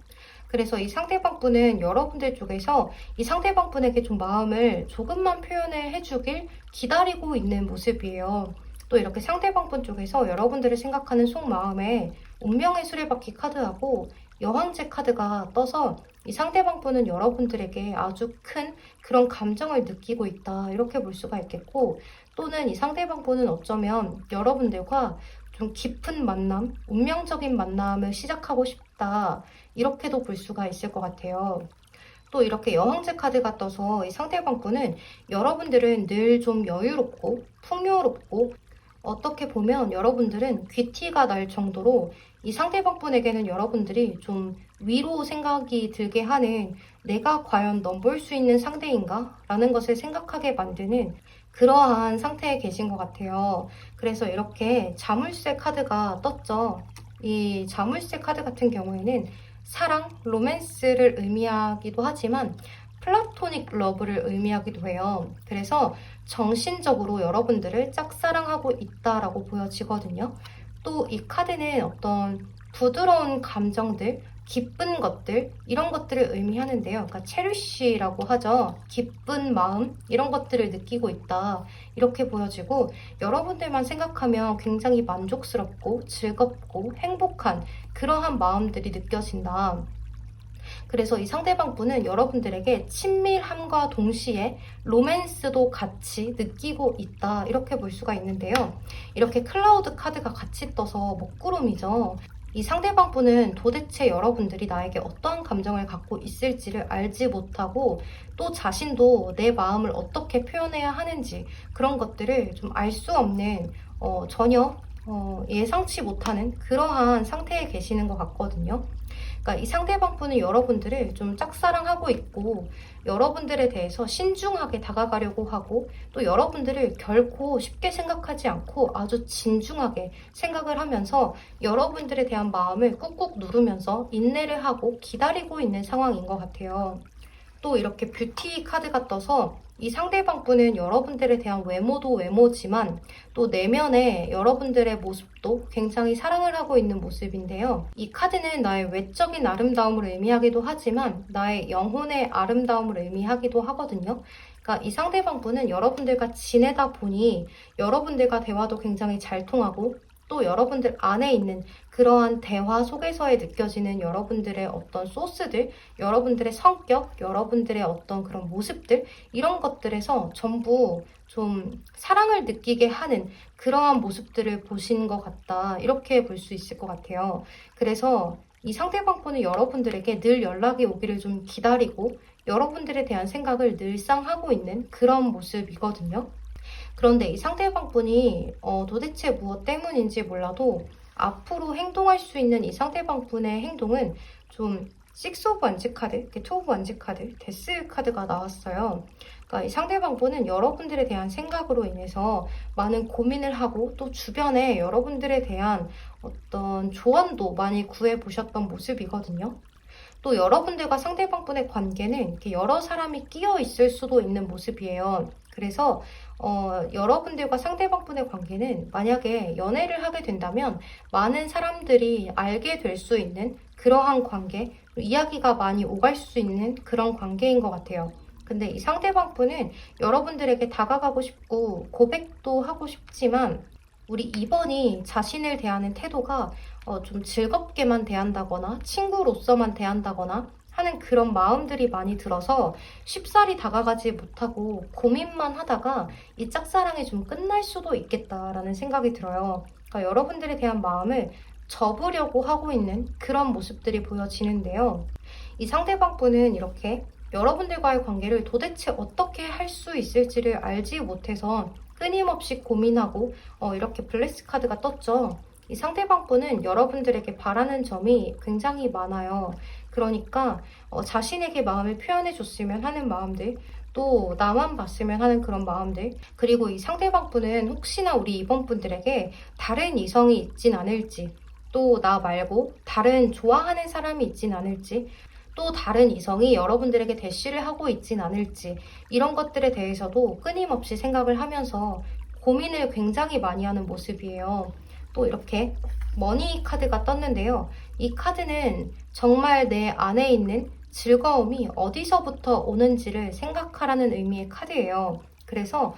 그래서 이 상대방 분은 여러분들 쪽에서 이 상대방 분에게 좀 마음을 조금만 표현을 해주길 기다리고 있는 모습이에요. 또 이렇게 상대방 분 쪽에서 여러분들을 생각하는 속마음에 운명의 수레바퀴 카드하고 여왕제 카드가 떠서 이 상대방 분은 여러분들에게 아주 큰 그런 감정을 느끼고 있다 이렇게 볼 수가 있겠고 또는 이 상대방 분은 어쩌면 여러분들과 좀 깊은 만남, 운명적인 만남을 시작하고 싶다 이렇게도 볼 수가 있을 것 같아요. 또 이렇게 여왕제 카드가 떠서 이 상대방 분은 여러분들은 늘 좀 여유롭고 풍요롭고 어떻게 보면 여러분들은 귀티가 날 정도로 이 상대방 분에게는 여러분들이 좀 위로 생각이 들게 하는 내가 과연 넘볼 수 있는 상대인가? 라는 것을 생각하게 만드는 그러한 상태에 계신 것 같아요. 그래서 이렇게 자물쇠 카드가 떴죠. 이 자물쇠 카드 같은 경우에는 사랑, 로맨스를 의미하기도 하지만 플라토닉 러브를 의미하기도 해요. 그래서 정신적으로 여러분들을 짝사랑하고 있다라고 보여지거든요. 또 이 카드는 어떤 부드러운 감정들, 기쁜 것들 이런 것들을 의미하는데요. 그러니까 체리쉬라고 하죠. 기쁜 마음 이런 것들을 느끼고 있다 이렇게 보여지고 여러분들만 생각하면 굉장히 만족스럽고 즐겁고 행복한 그러한 마음들이 느껴진다. 그래서 이 상대방 분은 여러분들에게 친밀함과 동시에 로맨스도 같이 느끼고 있다 이렇게 볼 수가 있는데요. 이렇게 클라우드 카드가 같이 떠서 먹구름이죠. 이 상대방 분은 도대체 여러분들이 나에게 어떠한 감정을 갖고 있을지를 알지 못하고 또 자신도 내 마음을 어떻게 표현해야 하는지 그런 것들을 좀 알 수 없는 전혀 예상치 못하는 그러한 상태에 계시는 것 같거든요. 그러니까 이 상대방 분은 여러분들을 좀 짝사랑하고 있고 여러분들에 대해서 신중하게 다가가려고 하고 또 여러분들을 결코 쉽게 생각하지 않고 아주 진중하게 생각을 하면서 여러분들에 대한 마음을 꾹꾹 누르면서 인내를 하고 기다리고 있는 상황인 것 같아요. 또 이렇게 뷰티 카드가 떠서 이 상대방 분은 여러분들에 대한 외모도 외모지만 또 내면에 여러분들의 모습도 굉장히 사랑을 하고 있는 모습인데요. 이 카드는 나의 외적인 아름다움을 의미하기도 하지만 나의 영혼의 아름다움을 의미하기도 하거든요. 그러니까 이 상대방 분은 여러분들과 지내다 보니 여러분들과 대화도 굉장히 잘 통하고 또 여러분들 안에 있는 그러한 대화 속에서의 느껴지는 여러분들의 어떤 소스들, 여러분들의 성격, 여러분들의 어떤 그런 모습들 이런 것들에서 전부 좀 사랑을 느끼게 하는 그러한 모습들을 보신 것 같다 이렇게 볼 수 있을 것 같아요. 그래서 이 상대방 분은 여러분들에게 늘 연락이 오기를 좀 기다리고 여러분들에 대한 생각을 늘상 하고 있는 그런 모습이거든요. 그런데 이 상대방분이 도대체 무엇 때문인지 몰라도 앞으로 행동할 수 있는 이 상대방분의 행동은 좀 식스 오브 완즈 카드, 투 오브 완즈 카드, 데스 카드가 나왔어요. 그러니까 이 상대방분은 여러분들에 대한 생각으로 인해서 많은 고민을 하고 또 주변에 여러분들에 대한 어떤 조언도 많이 구해보셨던 모습이거든요. 또 여러분들과 상대방분의 관계는 이렇게 여러 사람이 끼어 있을 수도 있는 모습이에요. 그래서 여러분들과 상대방분의 관계는 만약에 연애를 하게 된다면 많은 사람들이 알게 될 수 있는 그러한 관계, 이야기가 많이 오갈 수 있는 그런 관계인 것 같아요. 근데 이 상대방분은 여러분들에게 다가가고 싶고 고백도 하고 싶지만 우리 2번이 자신을 대하는 태도가 좀 즐겁게만 대한다거나 친구로서만 대한다거나 하는 그런 마음들이 많이 들어서 쉽사리 다가가지 못하고 고민만 하다가 이 짝사랑이 좀 끝날 수도 있겠다라는 생각이 들어요. 그러니까 여러분들에 대한 마음을 접으려고 하고 있는 그런 모습들이 보여지는데요. 이 상대방분은 이렇게 여러분들과의 관계를 도대체 어떻게 할 수 있을지를 알지 못해서 끊임없이 고민하고 이렇게 블레스 카드가 떴죠. 이 상대방분은 여러분들에게 바라는 점이 굉장히 많아요. 그러니까 자신에게 마음을 표현해 줬으면 하는 마음들, 또 나만 봤으면 하는 그런 마음들, 그리고 이 상대방분은 혹시나 우리 이번 분들에게 다른 이성이 있진 않을지, 또 나 말고 다른 좋아하는 사람이 있진 않을지, 또 다른 이성이 여러분들에게 대시를 하고 있진 않을지, 이런 것들에 대해서도 끊임없이 생각을 하면서 고민을 굉장히 많이 하는 모습이에요. 또 이렇게 머니 카드가 떴는데요. 이 카드는 정말 내 안에 있는 즐거움이 어디서부터 오는지를 생각하라는 의미의 카드예요. 그래서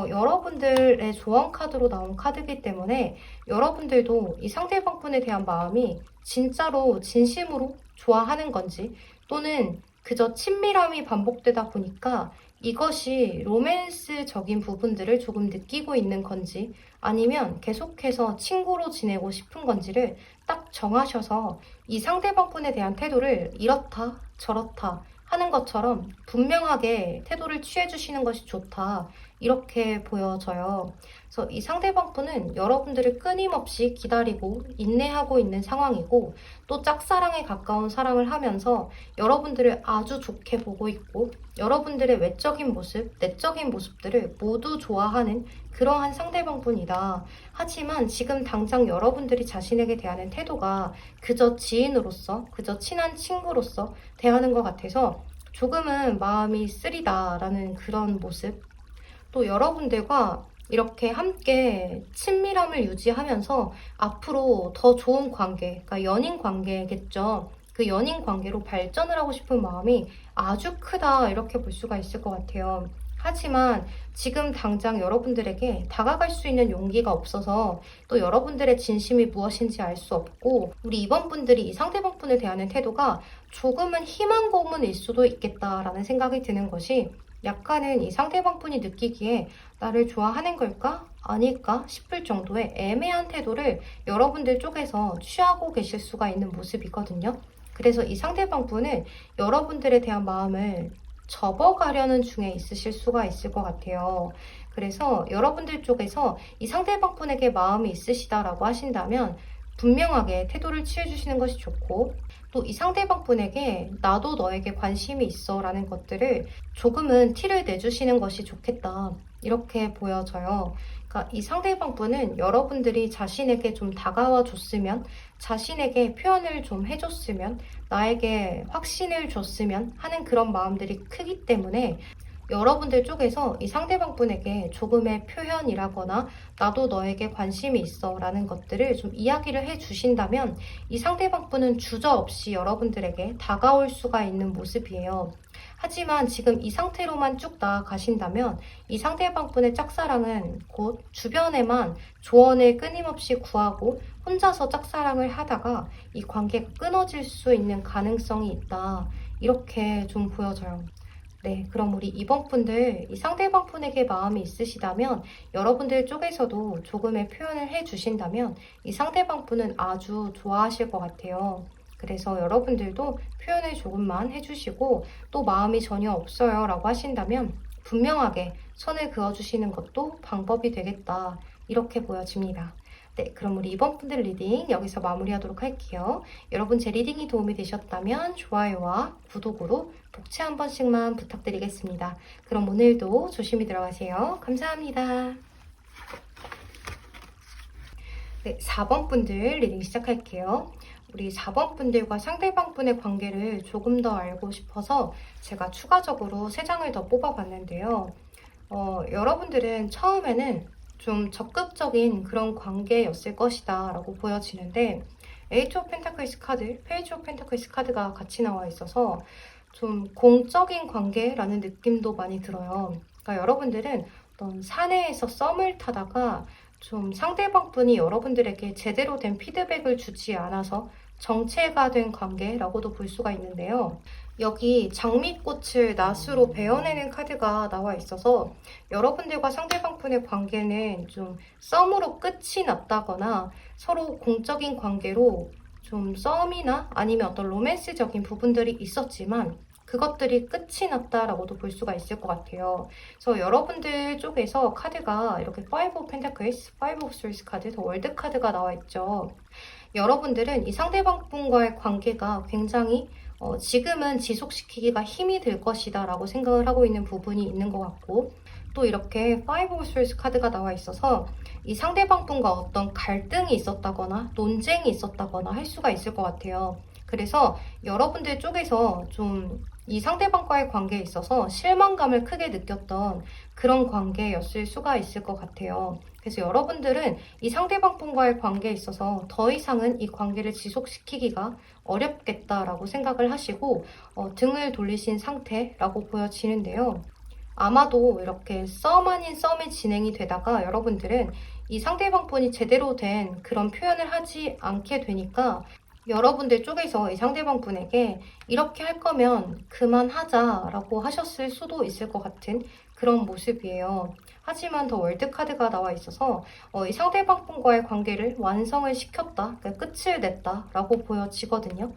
여러분들의 조언 카드로 나온 카드이기 때문에 여러분들도 이 상대방분에 대한 마음이 진짜로 진심으로 좋아하는 건지, 또는 그저 친밀함이 반복되다 보니까 이것이 로맨스적인 부분들을 조금 느끼고 있는 건지, 아니면 계속해서 친구로 지내고 싶은 건지를 딱 정하셔서 이 상대방분에 대한 태도를 이렇다 저렇다 하는 것처럼 분명하게 태도를 취해주시는 것이 좋다, 이렇게 보여져요. 그래서 이 상대방분은 여러분들을 끊임없이 기다리고 인내하고 있는 상황이고, 또 짝사랑에 가까운 사랑을 하면서 여러분들을 아주 좋게 보고 있고, 여러분들의 외적인 모습, 내적인 모습들을 모두 좋아하는 그러한 상대방분이다. 하지만 지금 당장 여러분들이 자신에게 대하는 태도가 그저 지인으로서, 그저 친한 친구로서 대하는 것 같아서 조금은 마음이 쓰리다라는 그런 모습. 또 여러분들과 이렇게 함께 친밀함을 유지하면서 앞으로 더 좋은 관계, 그러니까 연인 관계겠죠. 그 연인 관계로 발전을 하고 싶은 마음이 아주 크다, 이렇게 볼 수가 있을 것 같아요. 하지만 지금 당장 여러분들에게 다가갈 수 있는 용기가 없어서, 또 여러분들의 진심이 무엇인지 알 수 없고, 우리 이번 분들이 이 상대방 분에 대한 태도가 조금은 희망 고문일 수도 있겠다라는 생각이 드는 것이, 약간은 이 상대방 분이 느끼기에 나를 좋아하는 걸까? 아닐까? 싶을 정도의 애매한 태도를 여러분들 쪽에서 취하고 계실 수가 있는 모습이거든요. 그래서 이 상대방 분은 여러분들에 대한 마음을 접어가려는 중에 있으실 수가 있을 것 같아요. 그래서 여러분들 쪽에서 이 상대방 분에게 마음이 있으시다라고 하신다면 분명하게 태도를 취해주시는 것이 좋고, 또 이 상대방 분에게 나도 너에게 관심이 있어 라는 것들을 조금은 티를 내주시는 것이 좋겠다, 이렇게 보여져요. 그러니까 이 상대방 분은 여러분들이 자신에게 좀 다가와 줬으면, 자신에게 표현을 좀 해줬으면, 나에게 확신을 줬으면 하는 그런 마음들이 크기 때문에 여러분들 쪽에서 이 상대방 분에게 조금의 표현이라거나 나도 너에게 관심이 있어 라는 것들을 좀 이야기를 해주신다면 이 상대방 분은 주저없이 여러분들에게 다가올 수가 있는 모습이에요. 하지만 지금 이 상태로만 쭉 나아가신다면 이 상대방 분의 짝사랑은 곧 주변에만 조언을 끊임없이 구하고 혼자서 짝사랑을 하다가 이 관계가 끊어질 수 있는 가능성이 있다, 이렇게 좀 보여져요. 네, 그럼 우리 이번 분들 이 상대방 분에게 마음이 있으시다면 여러분들 쪽에서도 조금의 표현을 해주신다면 이 상대방 분은 아주 좋아하실 것 같아요. 그래서 여러분들도 표현을 조금만 해주시고 또 마음이 전혀 없어요 라고 하신다면 분명하게 선을 그어주시는 것도 방법이 되겠다. 이렇게 보여집니다. 네, 그럼 우리 이번 분들 리딩 여기서 마무리하도록 할게요. 여러분 제 리딩이 도움이 되셨다면 좋아요와 구독으로 복채 한 번씩만 부탁드리겠습니다. 그럼 오늘도 조심히 들어가세요. 감사합니다. 네, 4번 분들 리딩 시작할게요. 우리 4번 분들과 상대방 분의 관계를 조금 더 알고 싶어서 제가 추가적으로 3장을 더 뽑아봤는데요. 여러분들은 처음에는 좀 적극적인 그런 관계였을 것이다 라고 보여지는데 에이트 오브 펜타클스 카드, 페이지 오브 펜타클스 카드가 같이 나와 있어서 좀 공적인 관계라는 느낌도 많이 들어요. 그러니까 여러분들은 어떤 사내에서 썸을 타다가 좀 상대방 분이 여러분들에게 제대로 된 피드백을 주지 않아서 정체가 된 관계라고도 볼 수가 있는데요. 여기 장미꽃을 낫으로 베어내는 카드가 나와 있어서 여러분들과 상대방 분의 관계는 좀 썸으로 끝이 났다거나 서로 공적인 관계로 좀 썸이나 아니면 어떤 로맨스적인 부분들이 있었지만 그것들이 끝이 났다라고도 볼 수가 있을 것 같아요. 그래서 여러분들 쪽에서 카드가 이렇게 5 of Pentacles, 5 of Swords 카드, 더 월드 카드가 나와 있죠. 여러분들은 이 상대방 분과의 관계가 굉장히 지금은 지속시키기가 힘이 들 것이다 라고 생각을 하고 있는 부분이 있는 것 같고 또 이렇게 5 of Swords 카드가 나와 있어서 이 상대방 분과 어떤 갈등이 있었다거나 논쟁이 있었다거나 할 수가 있을 것 같아요. 그래서 여러분들 쪽에서 좀 이 상대방과의 관계에 있어서 실망감을 크게 느꼈던 그런 관계였을 수가 있을 것 같아요. 그래서 여러분들은 이 상대방 분과의 관계에 있어서 더 이상은 이 관계를 지속시키기가 어렵겠다라고 생각을 하시고 등을 돌리신 상태라고 보여지는데요. 아마도 이렇게 썸 아닌 썸이 진행이 되다가 여러분들은 이 상대방 분이 제대로 된 그런 표현을 하지 않게 되니까 여러분들 쪽에서 이 상대방 분에게 이렇게 할 거면 그만하자라고 하셨을 수도 있을 것 같은 그런 모습이에요. 하지만 더 월드카드가 나와 있어서 이 상대방 분과의 관계를 완성을 시켰다, 그러니까 끝을 냈다라고 보여지거든요.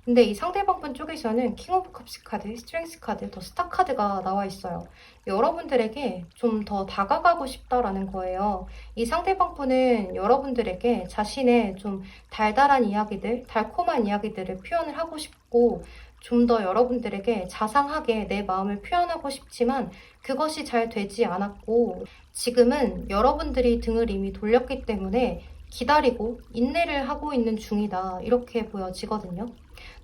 근데 이 상대방 분 쪽에서는 킹 오브 컵스 카드, 스트렝스 카드, 더 스타 카드가 나와 있어요. 여러분들에게 좀 더 다가가고 싶다라는 거예요. 이 상대방 분은 여러분들에게 자신의 좀 달달한 이야기들, 달콤한 이야기들을 표현을 하고 싶고 좀 더 여러분들에게 자상하게 내 마음을 표현하고 싶지만 그것이 잘 되지 않았고 지금은 여러분들이 등을 이미 돌렸기 때문에 기다리고 인내를 하고 있는 중이다 이렇게 보여지거든요.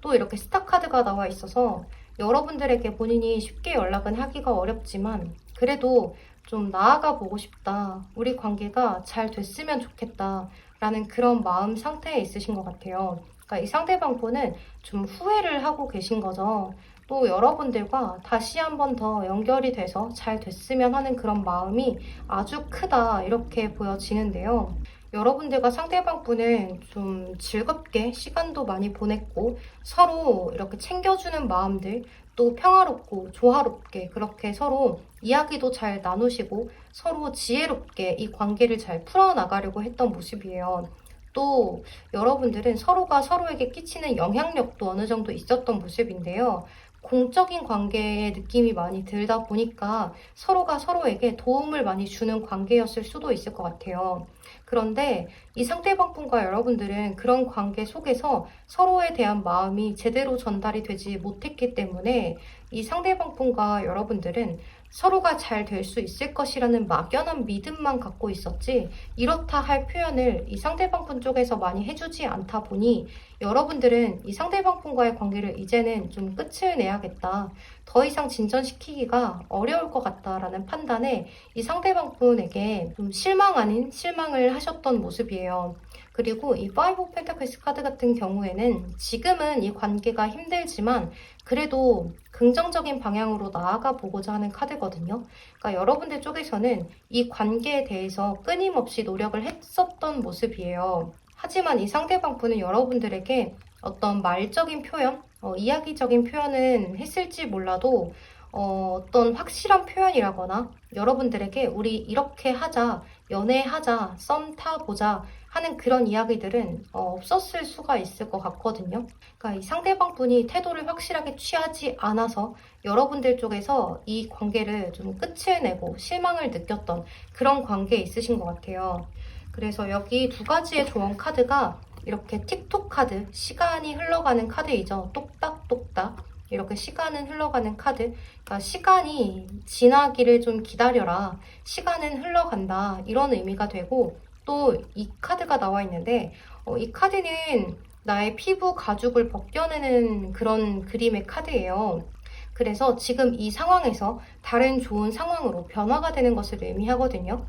또 이렇게 스타 카드가 나와 있어서 여러분들에게 본인이 쉽게 연락은 하기가 어렵지만 그래도 좀 나아가 보고 싶다. 우리 관계가 잘 됐으면 좋겠다. 라는 그런 마음 상태에 있으신 것 같아요. 그러니까 이 상대방 분은 좀 후회를 하고 계신 거죠. 또 여러분들과 다시 한 번 더 연결이 돼서 잘 됐으면 하는 그런 마음이 아주 크다. 이렇게 보여지는데요. 여러분들과 상대방 분은 좀 즐겁게 시간도 많이 보냈고 서로 이렇게 챙겨주는 마음들 또 평화롭고 조화롭게 그렇게 서로 이야기도 잘 나누시고 서로 지혜롭게 이 관계를 잘 풀어나가려고 했던 모습이에요. 또 여러분들은 서로가 서로에게 끼치는 영향력도 어느 정도 있었던 모습인데요. 공적인 관계의 느낌이 많이 들다 보니까 서로가 서로에게 도움을 많이 주는 관계였을 수도 있을 것 같아요. 그런데 이 상대방 분과 여러분들은 그런 관계 속에서 서로에 대한 마음이 제대로 전달이 되지 못했기 때문에 이 상대방 분과 여러분들은 서로가 잘 될 수 있을 것이라는 막연한 믿음만 갖고 있었지 이렇다 할 표현을 이 상대방 분 쪽에서 많이 해주지 않다 보니 여러분들은 이 상대방 분과의 관계를 이제는 좀 끝을 내야겠다. 더 이상 진전시키기가 어려울 것 같다라는 판단에 이 상대방 분에게 좀 실망 아닌 실망을 하셨던 모습이에요. 그리고 이 5 오브 펜타클스 카드 같은 경우에는 지금은 이 관계가 힘들지만 그래도 긍정적인 방향으로 나아가 보고자 하는 카드거든요. 그러니까 여러분들 쪽에서는 이 관계에 대해서 끊임없이 노력을 했었던 모습이에요. 하지만 이 상대방 분은 여러분들에게 어떤 말적인 표현, 이야기적인 표현은 했을지 몰라도 어떤 확실한 표현이라거나 여러분들에게 우리 이렇게 하자, 연애하자, 썸 타보자 하는 그런 이야기들은 없었을 수가 있을 것 같거든요. 그러니까 이 상대방 분이 태도를 확실하게 취하지 않아서 여러분들 쪽에서 이 관계를 좀 끝을 내고 실망을 느꼈던 그런 관계에 있으신 것 같아요. 그래서 여기 두 가지의 조언 카드가 이렇게 틱톡 카드, 시간이 흘러가는 카드이죠. 똑딱똑딱 이렇게 시간은 흘러가는 카드. 그러니까 시간이 지나기를 좀 기다려라. 시간은 흘러간다. 이런 의미가 되고, 또 이 카드가 나와 있는데 이 카드는 나의 피부 가죽을 벗겨내는 그런 그림의 카드예요. 그래서 지금 이 상황에서 다른 좋은 상황으로 변화가 되는 것을 의미하거든요.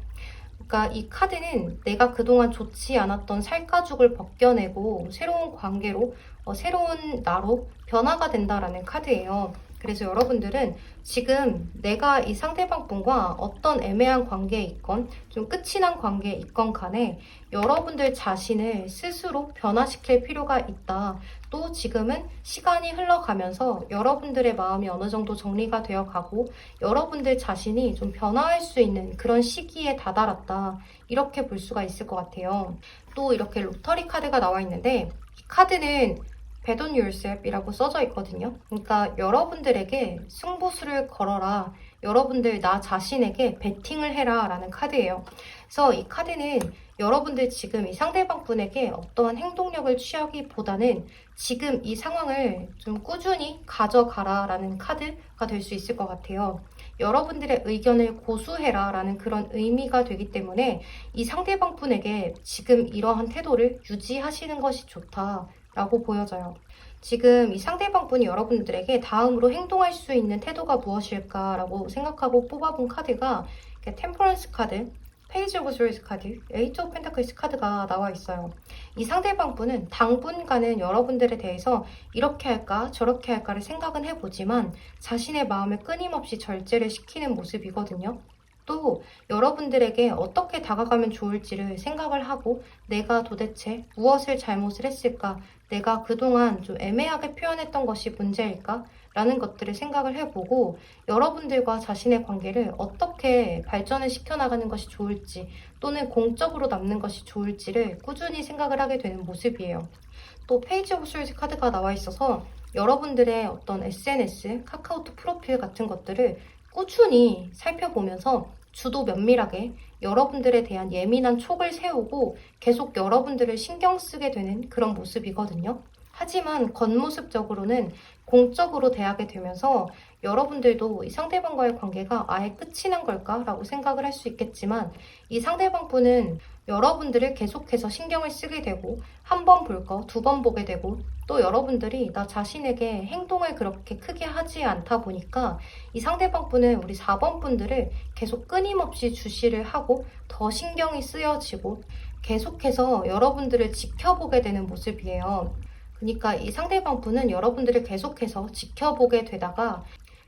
그러니까 이 카드는 내가 그동안 좋지 않았던 살가죽을 벗겨내고 새로운 관계로, 새로운 나로 변화가 된다라는 카드예요. 그래서 여러분들은 지금 내가 이 상대방 분과 어떤 애매한 관계에 있건 좀 끝이 난 관계에 있건 간에 여러분들 자신을 스스로 변화시킬 필요가 있다. 또 지금은 시간이 흘러가면서 여러분들의 마음이 어느 정도 정리가 되어 가고 여러분들 자신이 좀 변화할 수 있는 그런 시기에 다다랐다. 이렇게 볼 수가 있을 것 같아요. 또 이렇게 로터리 카드가 나와 있는데 이 카드는 Bet on yourself이라고 써져 있거든요. 그러니까 여러분들에게 승부수를 걸어라. 여러분들 나 자신에게 베팅을 해라 라는 카드예요. 그래서 이 카드는 여러분들 지금 이 상대방 분에게 어떠한 행동력을 취하기보다는 지금 이 상황을 좀 꾸준히 가져가라 라는 카드가 될 수 있을 것 같아요. 여러분들의 의견을 고수해라 라는 그런 의미가 되기 때문에 이 상대방 분에게 지금 이러한 태도를 유지하시는 것이 좋다 라고 보여져요. 지금 이 상대방 분이 여러분들에게 다음으로 행동할 수 있는 태도가 무엇일까라고 생각하고 뽑아본 카드가 템퍼런스 카드, 페이지 오브 스워드 카드, 에이트 오브 펜타클스 카드가 나와 있어요. 이 상대방 분은 당분간은 여러분들에 대해서 이렇게 할까 저렇게 할까를 생각은 해보지만 자신의 마음을 끊임없이 절제를 시키는 모습이거든요. 또 여러분들에게 어떻게 다가가면 좋을지를 생각을 하고 내가 도대체 무엇을 잘못을 했을까? 내가 그동안 좀 애매하게 표현했던 것이 문제일까? 라는 것들을 생각을 해보고 여러분들과 자신의 관계를 어떻게 발전을 시켜나가는 것이 좋을지 또는 공적으로 남는 것이 좋을지를 꾸준히 생각을 하게 되는 모습이에요. 또 페이지 오브 스워드 카드가 나와 있어서 여러분들의 어떤 SNS, 카카오톡 프로필 같은 것들을 꾸준히 살펴보면서 주도 면밀하게 여러분들에 대한 예민한 촉을 세우고 계속 여러분들을 신경 쓰게 되는 그런 모습이거든요. 하지만 겉모습적으로는 공적으로 대하게 되면서 여러분들도 이 상대방과의 관계가 아예 끝이 난 걸까? 라고 생각을 할 수 있겠지만 이 상대방 분은 여러분들을 계속해서 신경을 쓰게 되고 한 번 볼 거, 두 번 보게 되고 또 여러분들이 나 자신에게 행동을 그렇게 크게 하지 않다 보니까 이 상대방 분은 우리 4번 분들을 계속 끊임없이 주시를 하고 더 신경이 쓰여지고 계속해서 여러분들을 지켜보게 되는 모습이에요. 그러니까 이 상대방 분은 여러분들을 계속해서 지켜보게 되다가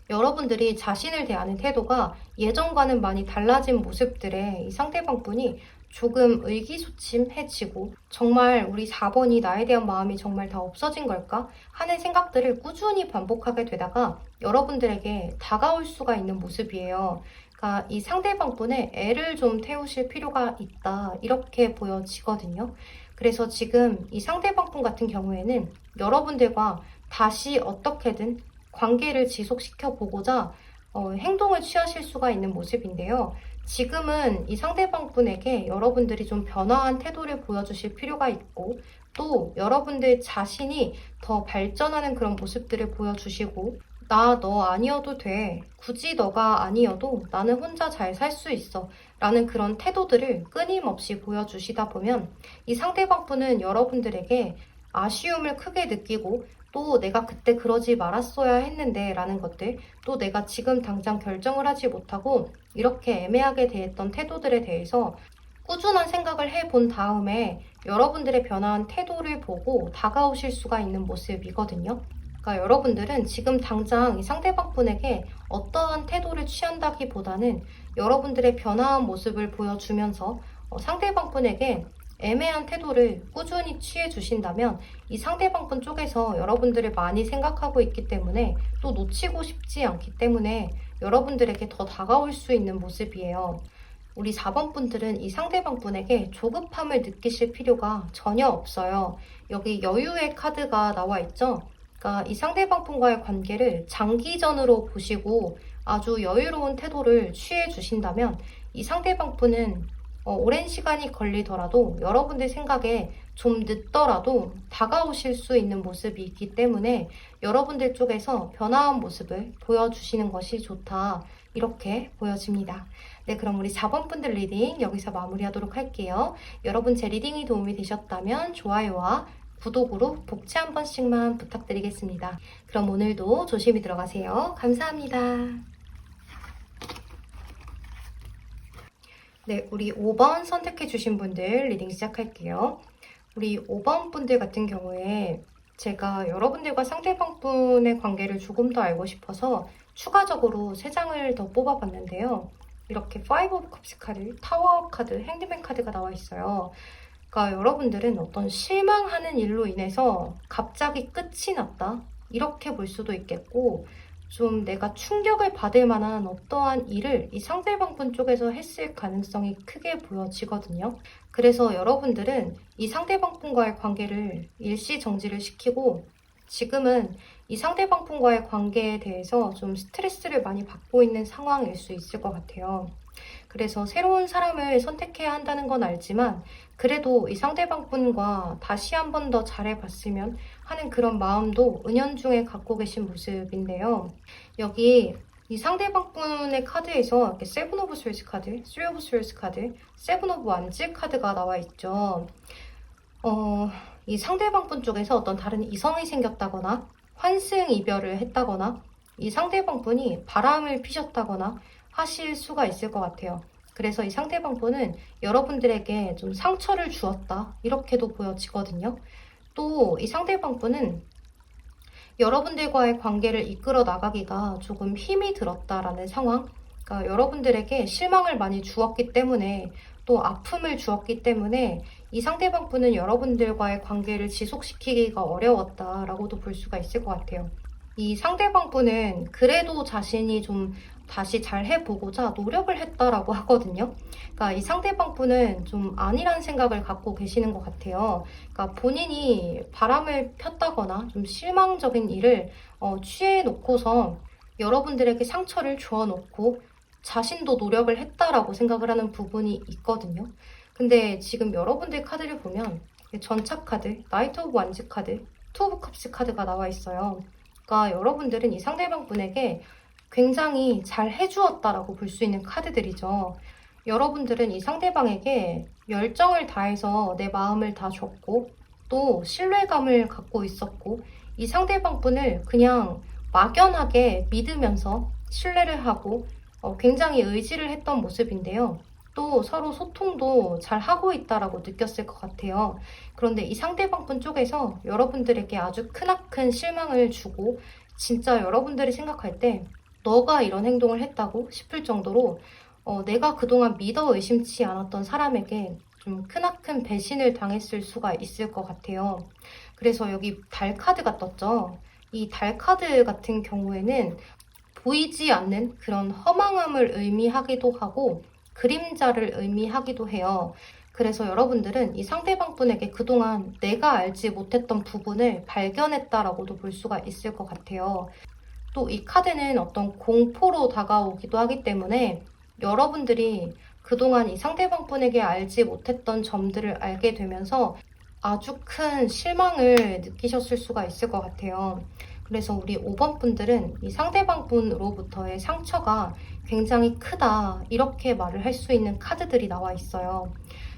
여러분들이 자신을 대하는 태도가 예전과는 많이 달라진 모습들에 이 상대방 분이 조금 의기소침해지고 정말 우리 4번이 나에 대한 마음이 정말 다 없어진 걸까 하는 생각들을 꾸준히 반복하게 되다가 여러분들에게 다가올 수가 있는 모습이에요. 그러니까 이 상대방 분의 애를 좀 태우실 필요가 있다 이렇게 보여지거든요. 그래서 지금 이 상대방 분 같은 경우에는 여러분들과 다시 어떻게든 관계를 지속시켜 보고자 행동을 취하실 수가 있는 모습인데요. 지금은 이 상대방 분에게 여러분들이 좀 변화한 태도를 보여주실 필요가 있고 또 여러분들 자신이 더 발전하는 그런 모습들을 보여주시고 나 너 아니어도 돼. 굳이 너가 아니어도 나는 혼자 잘 살 수 있어. 라는 그런 태도들을 끊임없이 보여주시다 보면 이 상대방 분은 여러분들에게 아쉬움을 크게 느끼고 또 내가 그때 그러지 말았어야 했는데 라는 것들 또 내가 지금 당장 결정을 하지 못하고 이렇게 애매하게 대했던 태도들에 대해서 꾸준한 생각을 해본 다음에 여러분들의 변화한 태도를 보고 다가오실 수가 있는 모습이거든요. 그러니까 여러분들은 지금 당장 이 상대방 분에게 어떠한 태도를 취한다기보다는 여러분들의 변화한 모습을 보여주면서 상대방 분에게 애매한 태도를 꾸준히 취해 주신다면 이 상대방 분 쪽에서 여러분들을 많이 생각하고 있기 때문에 또 놓치고 싶지 않기 때문에 여러분들에게 더 다가올 수 있는 모습이에요. 우리 4번 분들은 이 상대방 분에게 조급함을 느끼실 필요가 전혀 없어요. 여기 여유의 카드가 나와 있죠? 그러니까 이 상대방 분과의 관계를 장기전으로 보시고 아주 여유로운 태도를 취해 주신다면 이 상대방 분은 오랜 시간이 걸리더라도 여러분들 생각에 좀 늦더라도 다가오실 수 있는 모습이 있기 때문에 여러분들 쪽에서 변화한 모습을 보여주시는 것이 좋다. 이렇게 보여집니다. 네, 그럼 우리 4번 분들 리딩 여기서 마무리하도록 할게요. 여러분 제 리딩이 도움이 되셨다면 좋아요와 구독으로 복지 한 번씩만 부탁드리겠습니다. 그럼 오늘도 조심히 들어가세요. 감사합니다. 네, 우리 5번 선택해주신 분들 리딩 시작할게요. 우리 5번 분들 같은 경우에 제가 여러분들과 상대방 분의 관계를 조금 더 알고 싶어서 추가적으로 3장을 더 뽑아봤는데요. 이렇게 5 오브 컵스 카드, 타워 카드, 핸드맨 카드가 나와 있어요. 그러니까 여러분들은 어떤 실망하는 일로 인해서 갑자기 끝이 났다. 이렇게 볼 수도 있겠고 좀 내가 충격을 받을 만한 어떠한 일을 이 상대방 분 쪽에서 했을 가능성이 크게 보여지거든요. 그래서 여러분들은 이 상대방 분과의 관계를 일시 정지를 시키고 지금은 이 상대방 분과의 관계에 대해서 좀 스트레스를 많이 받고 있는 상황일 수 있을 것 같아요. 그래서 새로운 사람을 선택해야 한다는 건 알지만 그래도 이 상대방 분과 다시 한 번 더 잘해봤으면 하는 그런 마음도 은연중에 갖고 계신 모습인데요. 여기 이 상대방 분의 카드에서 이렇게 세븐 오브 스월드 카드, 쓰리 오브 스월드 카드, 세븐 오브 완즈 카드가 나와 있죠. 이 상대방 분 쪽에서 어떤 다른 이성이 생겼다거나 환승 이별을 했다거나 이 상대방 분이 바람을 피셨다거나 하실 수가 있을 것 같아요. 그래서 이 상대방 분은 여러분들에게 좀 상처를 주었다 이렇게도 보여지거든요. 또 이 상대방 분은 여러분들과의 관계를 이끌어 나가기가 조금 힘이 들었다라는 상황. 그러니까 여러분들에게 실망을 많이 주었기 때문에 또 아픔을 주었기 때문에 이 상대방 분은 여러분들과의 관계를 지속시키기가 어려웠다라고도 볼 수가 있을 것 같아요. 이 상대방 분은 그래도 자신이 좀 다시 잘 해보고자 노력을 했다라고 하거든요. 그러니까 이 상대방 분은 좀 아니란 생각을 갖고 계시는 것 같아요. 그러니까 본인이 바람을 폈다거나 좀 실망적인 일을 취해 놓고서 여러분들에게 상처를 주어 놓고 자신도 노력을 했다라고 생각을 하는 부분이 있거든요. 근데 지금 여러분들 카드를 보면 전차 카드, 나이트 오브 완즈 카드, 투 오브 컵스 카드가 나와 있어요. 그러니까 여러분들은 이 상대방 분에게 굉장히 잘 해주었다라고 볼 수 있는 카드들이죠. 여러분들은 이 상대방에게 열정을 다해서 내 마음을 다 줬고 또 신뢰감을 갖고 있었고 이 상대방 분을 그냥 막연하게 믿으면서 신뢰를 하고 굉장히 의지를 했던 모습인데요. 또 서로 소통도 잘 하고 있다라고 느꼈을 것 같아요. 그런데 이 상대방 분 쪽에서 여러분들에게 아주 크나큰 실망을 주고 진짜 여러분들이 생각할 때 너가 이런 행동을 했다고 싶을 정도로 내가 그동안 믿어 의심치 않았던 사람에게 좀 크나큰 배신을 당했을 수가 있을 것 같아요. 그래서 여기 달 카드가 떴죠. 이 달 카드 같은 경우에는 보이지 않는 그런 허망함을 의미하기도 하고 그림자를 의미하기도 해요. 그래서 여러분들은 이 상대방 분에게 그동안 내가 알지 못했던 부분을 발견했다라고도 볼 수가 있을 것 같아요. 또 이 카드는 어떤 공포로 다가오기도 하기 때문에 여러분들이 그동안 이 상대방 분에게 알지 못했던 점들을 알게 되면서 아주 큰 실망을 느끼셨을 수가 있을 것 같아요. 그래서 우리 5번 분들은 이 상대방 분으로부터의 상처가 굉장히 크다 이렇게 말을 할 수 있는 카드들이 나와 있어요.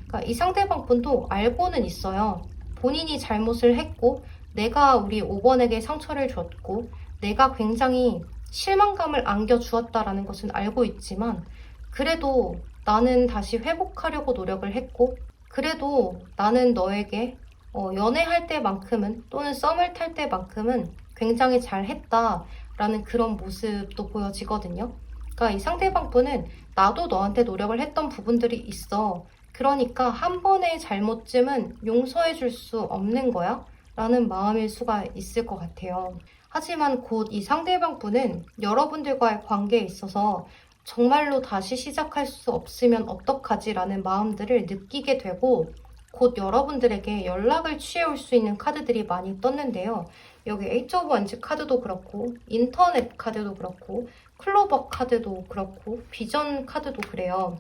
그러니까 이 상대방 분도 알고는 있어요. 본인이 잘못을 했고 내가 우리 5번에게 상처를 줬고 내가 굉장히 실망감을 안겨주었다라는 것은 알고 있지만 그래도 나는 다시 회복하려고 노력을 했고 그래도 나는 너에게 연애할 때만큼은 또는 썸을 탈 때만큼은 굉장히 잘했다라는 그런 모습도 보여지거든요. 그러니까 이 상대방 분은 나도 너한테 노력을 했던 부분들이 있어. 그러니까 한 번의 잘못쯤은 용서해 줄 수 없는 거야? 라는 마음일 수가 있을 것 같아요. 하지만 곧 이 상대방 분은 여러분들과의 관계에 있어서 정말로 다시 시작할 수 없으면 어떡하지라는 마음들을 느끼게 되고 곧 여러분들에게 연락을 취해올 수 있는 카드들이 많이 떴는데요. 여기 에이트 오브 원즈 카드도 그렇고 인터넷 카드도 그렇고 클로버 카드도 그렇고 비전 카드도 그래요.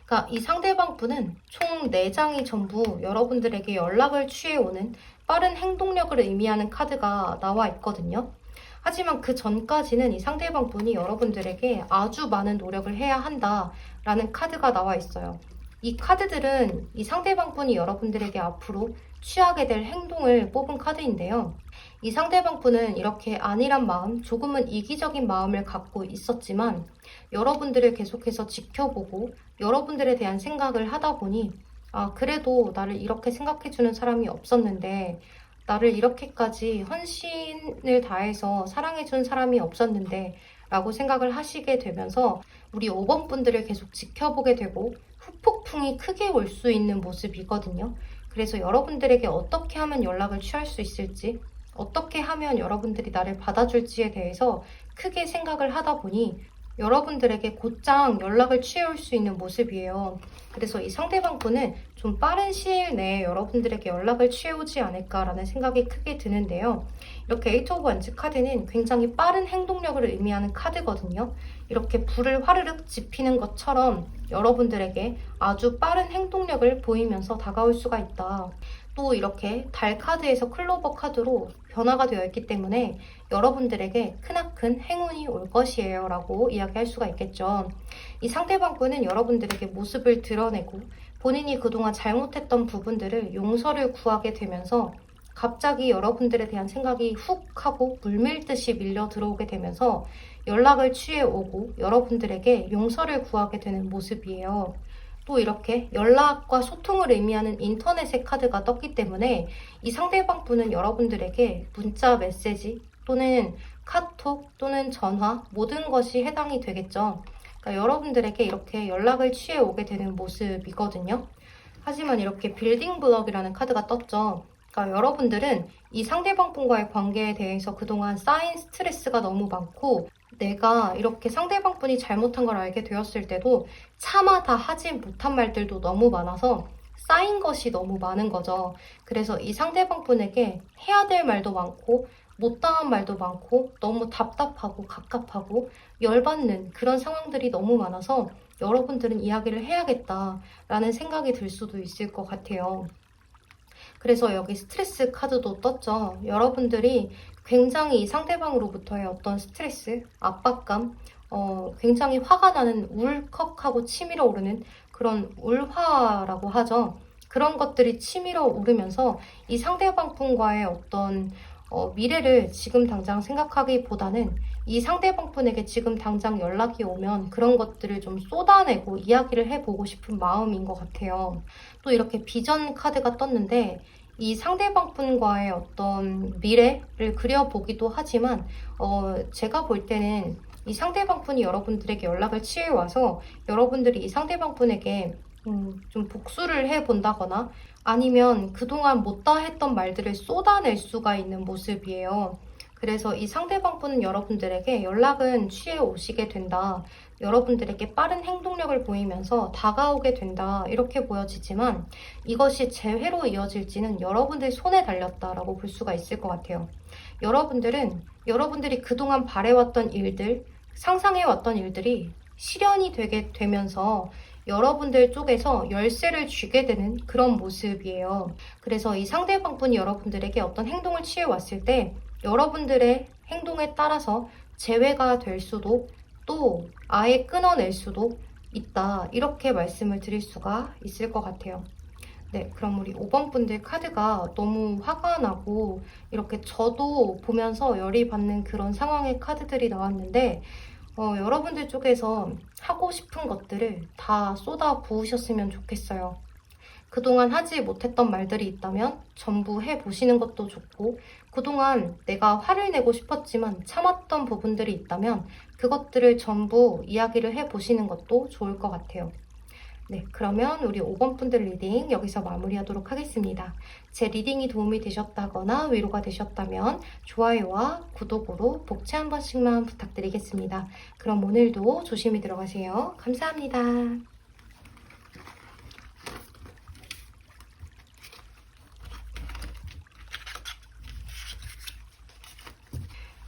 그러니까 이 상대방 분은 총 4장이 전부 여러분들에게 연락을 취해오는 빠른 행동력을 의미하는 카드가 나와 있거든요. 하지만 그 전까지는 이 상대방 분이 여러분들에게 아주 많은 노력을 해야 한다라는 카드가 나와 있어요. 이 카드들은 이 상대방 분이 여러분들에게 앞으로 취하게 될 행동을 뽑은 카드인데요. 이 상대방 분은 이렇게 안일한 마음, 조금은 이기적인 마음을 갖고 있었지만 여러분들을 계속해서 지켜보고 여러분들에 대한 생각을 하다 보니 그래도 나를 이렇게 생각해주는 사람이 없었는데 나를 이렇게까지 헌신을 다해서 사랑해준 사람이 없었는데 라고 생각을 하시게 되면서 우리 5번 분들을 계속 지켜보게 되고 후폭풍이 크게 올 수 있는 모습이거든요. 그래서 여러분들에게 어떻게 하면 연락을 취할 수 있을지, 어떻게 하면 여러분들이 나를 받아줄지에 대해서 크게 생각을 하다 보니 여러분들에게 곧장 연락을 취해올 수 있는 모습이에요. 그래서 이 상대방 분은 좀 빠른 시일 내에 여러분들에게 연락을 취해오지 않을까라는 생각이 크게 드는데요. 이렇게 에이트 오브 원즈 카드는 굉장히 빠른 행동력을 의미하는 카드거든요. 이렇게 불을 화르륵 지피는 것처럼 여러분들에게 아주 빠른 행동력을 보이면서 다가올 수가 있다. 또 이렇게 달 카드에서 클로버 카드로 변화가 되어 있기 때문에 여러분들에게 크나큰 행운이 올 것이에요 라고 이야기할 수가 있겠죠. 이 상대방 분은 여러분들에게 모습을 드러내고 본인이 그동안 잘못했던 부분들을 용서를 구하게 되면서 갑자기 여러분들에 대한 생각이 훅 하고 물밀듯이 밀려 들어오게 되면서 연락을 취해오고 여러분들에게 용서를 구하게 되는 모습이에요. 또 이렇게 연락과 소통을 의미하는 인터넷의 카드가 떴기 때문에 이 상대방 분은 여러분들에게 문자 메시지 또는 카톡 또는 전화 모든 것이 해당이 되겠죠. 그러니까 여러분들에게 이렇게 연락을 취해 오게 되는 모습이거든요. 하지만 이렇게 빌딩 블럭이라는 카드가 떴죠. 그러니까 여러분들은 이 상대방 분과의 관계에 대해서 그동안 쌓인 스트레스가 너무 많고 내가 이렇게 상대방 분이 잘못한 걸 알게 되었을 때도 차마 다 하지 못한 말들도 너무 많아서 쌓인 것이 너무 많은 거죠. 그래서 이 상대방 분에게 해야 될 말도 많고 못당한 말도 많고 너무 답답하고 갑갑하고 열받는 그런 상황들이 너무 많아서 여러분들은 이야기를 해야겠다라는 생각이 들 수도 있을 것 같아요. 그래서 여기 스트레스 카드도 떴죠. 여러분들이 굉장히 상대방으로부터의 어떤 스트레스, 압박감, 굉장히 화가 나는 울컥하고 치밀어 오르는 그런 울화라고 하죠. 그런 것들이 치밀어 오르면서 이 상대방 분과의 어떤 미래를 지금 당장 생각하기보다는 이 상대방 분에게 지금 당장 연락이 오면 그런 것들을 좀 쏟아내고 이야기를 해보고 싶은 마음인 것 같아요. 또 이렇게 비전 카드가 떴는데 이 상대방 분과의 어떤 미래를 그려보기도 하지만 제가 볼 때는 이 상대방 분이 여러분들에게 연락을 취해와서 여러분들이 이 상대방 분에게 좀 복수를 해본다거나 아니면 그동안 못다 했던 말들을 쏟아낼 수가 있는 모습이에요. 그래서 이 상대방 분은 여러분들에게 연락은 취해 오시게 된다. 여러분들에게 빠른 행동력을 보이면서 다가오게 된다. 이렇게 보여지지만 이것이 재회로 이어질지는 여러분들 손에 달렸다라고 볼 수가 있을 것 같아요. 여러분들은 여러분들이 그동안 바래왔던 일들, 상상해왔던 일들이 실현이 되게 되면서 여러분들 쪽에서 열쇠를 쥐게 되는 그런 모습이에요. 그래서 이 상대방 분이 여러분들에게 어떤 행동을 취해왔을 때 여러분들의 행동에 따라서 재회가 될 수도 또 아예 끊어낼 수도 있다. 이렇게 말씀을 드릴 수가 있을 것 같아요. 네, 그럼 우리 5번 분들 카드가 너무 화가 나고 이렇게 저도 보면서 열이 받는 그런 상황의 카드들이 나왔는데 여러분들 쪽에서 하고 싶은 것들을 다 쏟아 부으셨으면 좋겠어요. 그동안 하지 못했던 말들이 있다면 전부 해보시는 것도 좋고 그동안 내가 화를 내고 싶었지만 참았던 부분들이 있다면 그것들을 전부 이야기를 해보시는 것도 좋을 것 같아요. 네, 그러면 우리 5번 분들 리딩 여기서 마무리하도록 하겠습니다. 제 리딩이 도움이 되셨다거나 위로가 되셨다면 좋아요와 구독으로 복채 한 번씩만 부탁드리겠습니다. 그럼 오늘도 조심히 들어가세요. 감사합니다.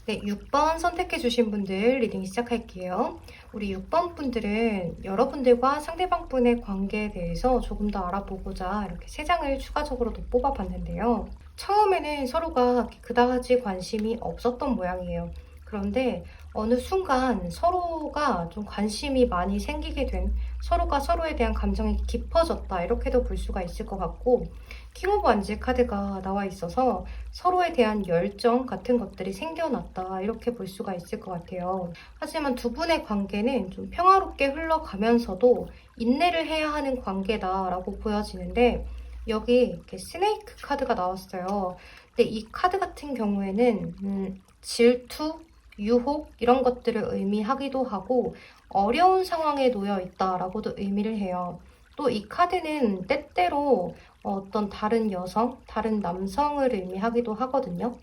네, 6번 선택해주신 분들 리딩 시작할게요. 우리 6번 분들은 여러분들과 상대방 분의 관계에 대해서 조금 더 알아보고자 이렇게 3장을 추가적으로 더 뽑아봤는데요. 처음에는 서로가 그다지 관심이 없었던 모양이에요. 그런데 어느 순간 서로가 좀 관심이 많이 생기게 된, 서로가 서로에 대한 감정이 깊어졌다, 이렇게도 볼 수가 있을 것 같고, 킹 오브 완즈 카드가 나와 있어서 서로에 대한 열정 같은 것들이 생겨났다, 이렇게 볼 수가 있을 것 같아요. 하지만 두 분의 관계는 좀 평화롭게 흘러가면서도 인내를 해야 하는 관계다라고 보여지는데, 여기 이렇게 스네이크 카드가 나왔어요. 근데 이 카드 같은 경우에는 질투, 유혹 이런 것들을 의미하기도 하고 어려운 상황에 놓여 있다라고도 의미를 해요. 또 이 카드는 때때로 어떤 다른 여성, 다른 남성을 의미하기도 하거든요.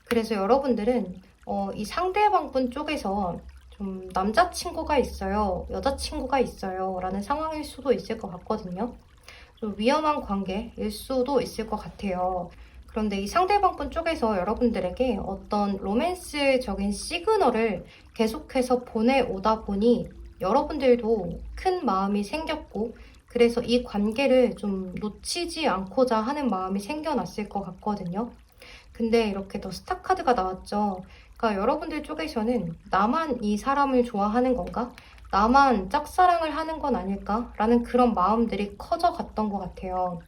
그래서 여러분들은 이 상대방분 쪽에서 좀 남자친구가 있어요, 여자친구가 있어요 라는 상황일 수도 있을 것 같거든요. 좀 위험한 관계일 수도 있을 것 같아요. 그런데 이 상대방분 쪽에서 여러분들에게 어떤 로맨스적인 시그널을 계속해서 보내오다 보니 여러분들도 큰 마음이 생겼고, 그래서 이 관계를 좀 놓치지 않고자 하는 마음이 생겨났을 것 같거든요. 근데 이렇게 더 스타 카드가 나왔죠. 그러니까 여러분들 쪽에서는 나만 이 사람을 좋아하는 건가? 나만 짝사랑을 하는 건 아닐까? 라는 그런 마음들이 커져갔던 것 같아요.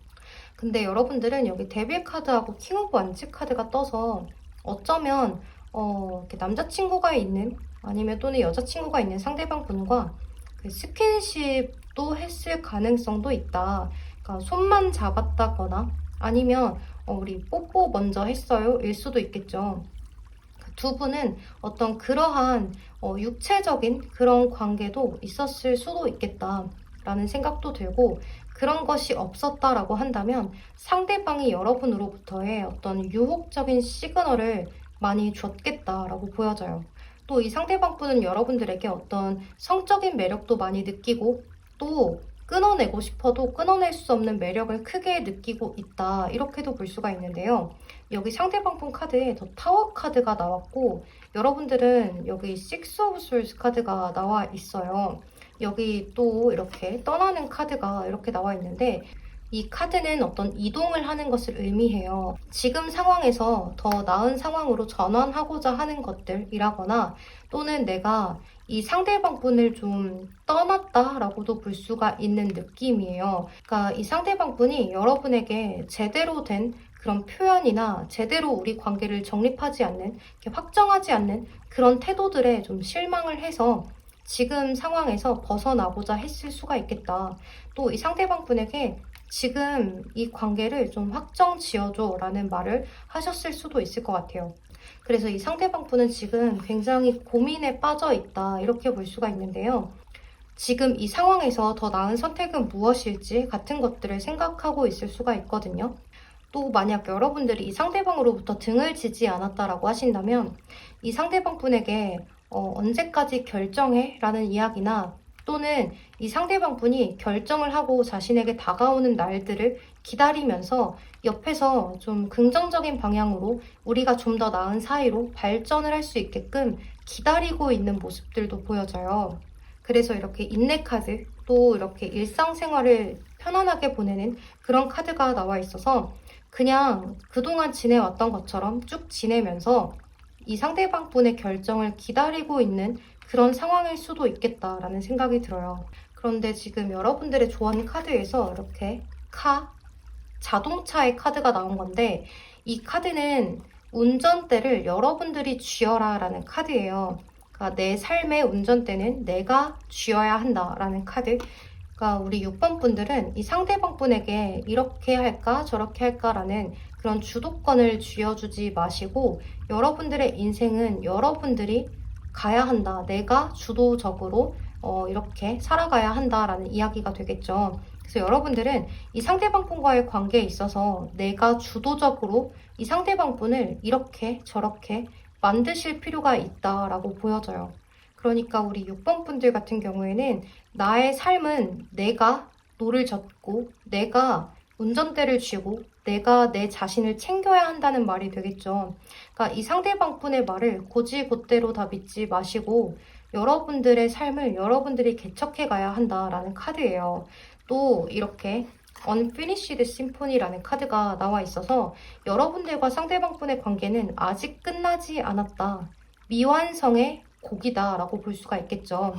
근데 여러분들은 여기 데빌 카드하고 킹 오브 완즈 카드가 떠서 어쩌면 이렇게 남자친구가 있는, 아니면 또는 여자친구가 있는 상대방 분과 그 스킨십도 했을 가능성도 있다. 그러니까 손만 잡았다거나 아니면 우리 뽀뽀 먼저 했어요 일 수도 있겠죠. 두 분은 어떤 그러한 육체적인 그런 관계도 있었을 수도 있겠다라는 생각도 들고, 그런 것이 없었다라고 한다면 상대방이 여러분으로부터의 어떤 유혹적인 시그널을 많이 줬겠다라고 보여져요. 또 이 상대방분은 여러분들에게 어떤 성적인 매력도 많이 느끼고, 또 끊어내고 싶어도 끊어낼 수 없는 매력을 크게 느끼고 있다, 이렇게도 볼 수가 있는데요. 여기 상대방분 카드에 더 타워 카드가 나왔고, 여러분들은 여기 식스 오브 솔스 카드가 나와 있어요. 여기 또 이렇게 떠나는 카드가 이렇게 나와 있는데, 이 카드는 어떤 이동을 하는 것을 의미해요. 지금 상황에서 더 나은 상황으로 전환하고자 하는 것들이라거나, 또는 내가 이 상대방 분을 좀 떠났다라고도 볼 수가 있는 느낌이에요. 그러니까 이 상대방 분이 여러분에게 제대로 된 그런 표현이나 제대로 우리 관계를 정립하지 않는, 확정하지 않는 그런 태도들에 좀 실망을 해서 지금 상황에서 벗어나고자 했을 수가 있겠다. 또 이 상대방 분에게 지금 이 관계를 좀 확정 지어줘 라는 말을 하셨을 수도 있을 것 같아요. 그래서 이 상대방 분은 지금 굉장히 고민에 빠져 있다, 이렇게 볼 수가 있는데요. 지금 이 상황에서 더 나은 선택은 무엇일지 같은 것들을 생각하고 있을 수가 있거든요. 또 만약 여러분들이 이 상대방으로부터 등을 지지 않았다라고 하신다면 이 상대방 분에게 언제까지 결정해? 라는 이야기나, 또는 이 상대방 분이 결정을 하고 자신에게 다가오는 날들을 기다리면서 옆에서 좀 긍정적인 방향으로 우리가 좀 더 나은 사이로 발전을 할 수 있게끔 기다리고 있는 모습들도 보여져요. 그래서 이렇게 인내 카드, 또 이렇게 일상생활을 편안하게 보내는 그런 카드가 나와 있어서 그냥 그동안 지내왔던 것처럼 쭉 지내면서 이 상대방 분의 결정을 기다리고 있는 그런 상황일 수도 있겠다라는 생각이 들어요. 그런데 지금 여러분들의 조언 카드에서 이렇게 자동차의 카드가 나온 건데, 이 카드는 운전대를 여러분들이 쥐어라 라는 카드예요. 그러니까 내 삶의 운전대는 내가 쥐어야 한다라는 카드. 그러니까 우리 6번 분들은 이 상대방 분에게 이렇게 할까 저렇게 할까라는 그런 주도권을 쥐어주지 마시고, 여러분들의 인생은 여러분들이 가야 한다. 내가 주도적으로 이렇게 살아가야 한다라는 이야기가 되겠죠. 그래서 여러분들은 이 상대방분과의 관계에 있어서 내가 주도적으로 이 상대방분을 이렇게 저렇게 만드실 필요가 있다라고 보여져요. 그러니까 우리 6번 분들 같은 경우에는 나의 삶은 내가 노를 젓고 내가 운전대를 쥐고 내가 내 자신을 챙겨야 한다는 말이 되겠죠. 그러니까 이 상대방분의 말을 곧이곧대로 다 믿지 마시고 여러분들의 삶을 여러분들이 개척해 가야 한다라는 카드예요. 또 이렇게 Unfinished Symphony라는 카드가 나와 있어서 여러분들과 상대방분의 관계는 아직 끝나지 않았다. 미완성의 곡이다 라고 볼 수가 있겠죠.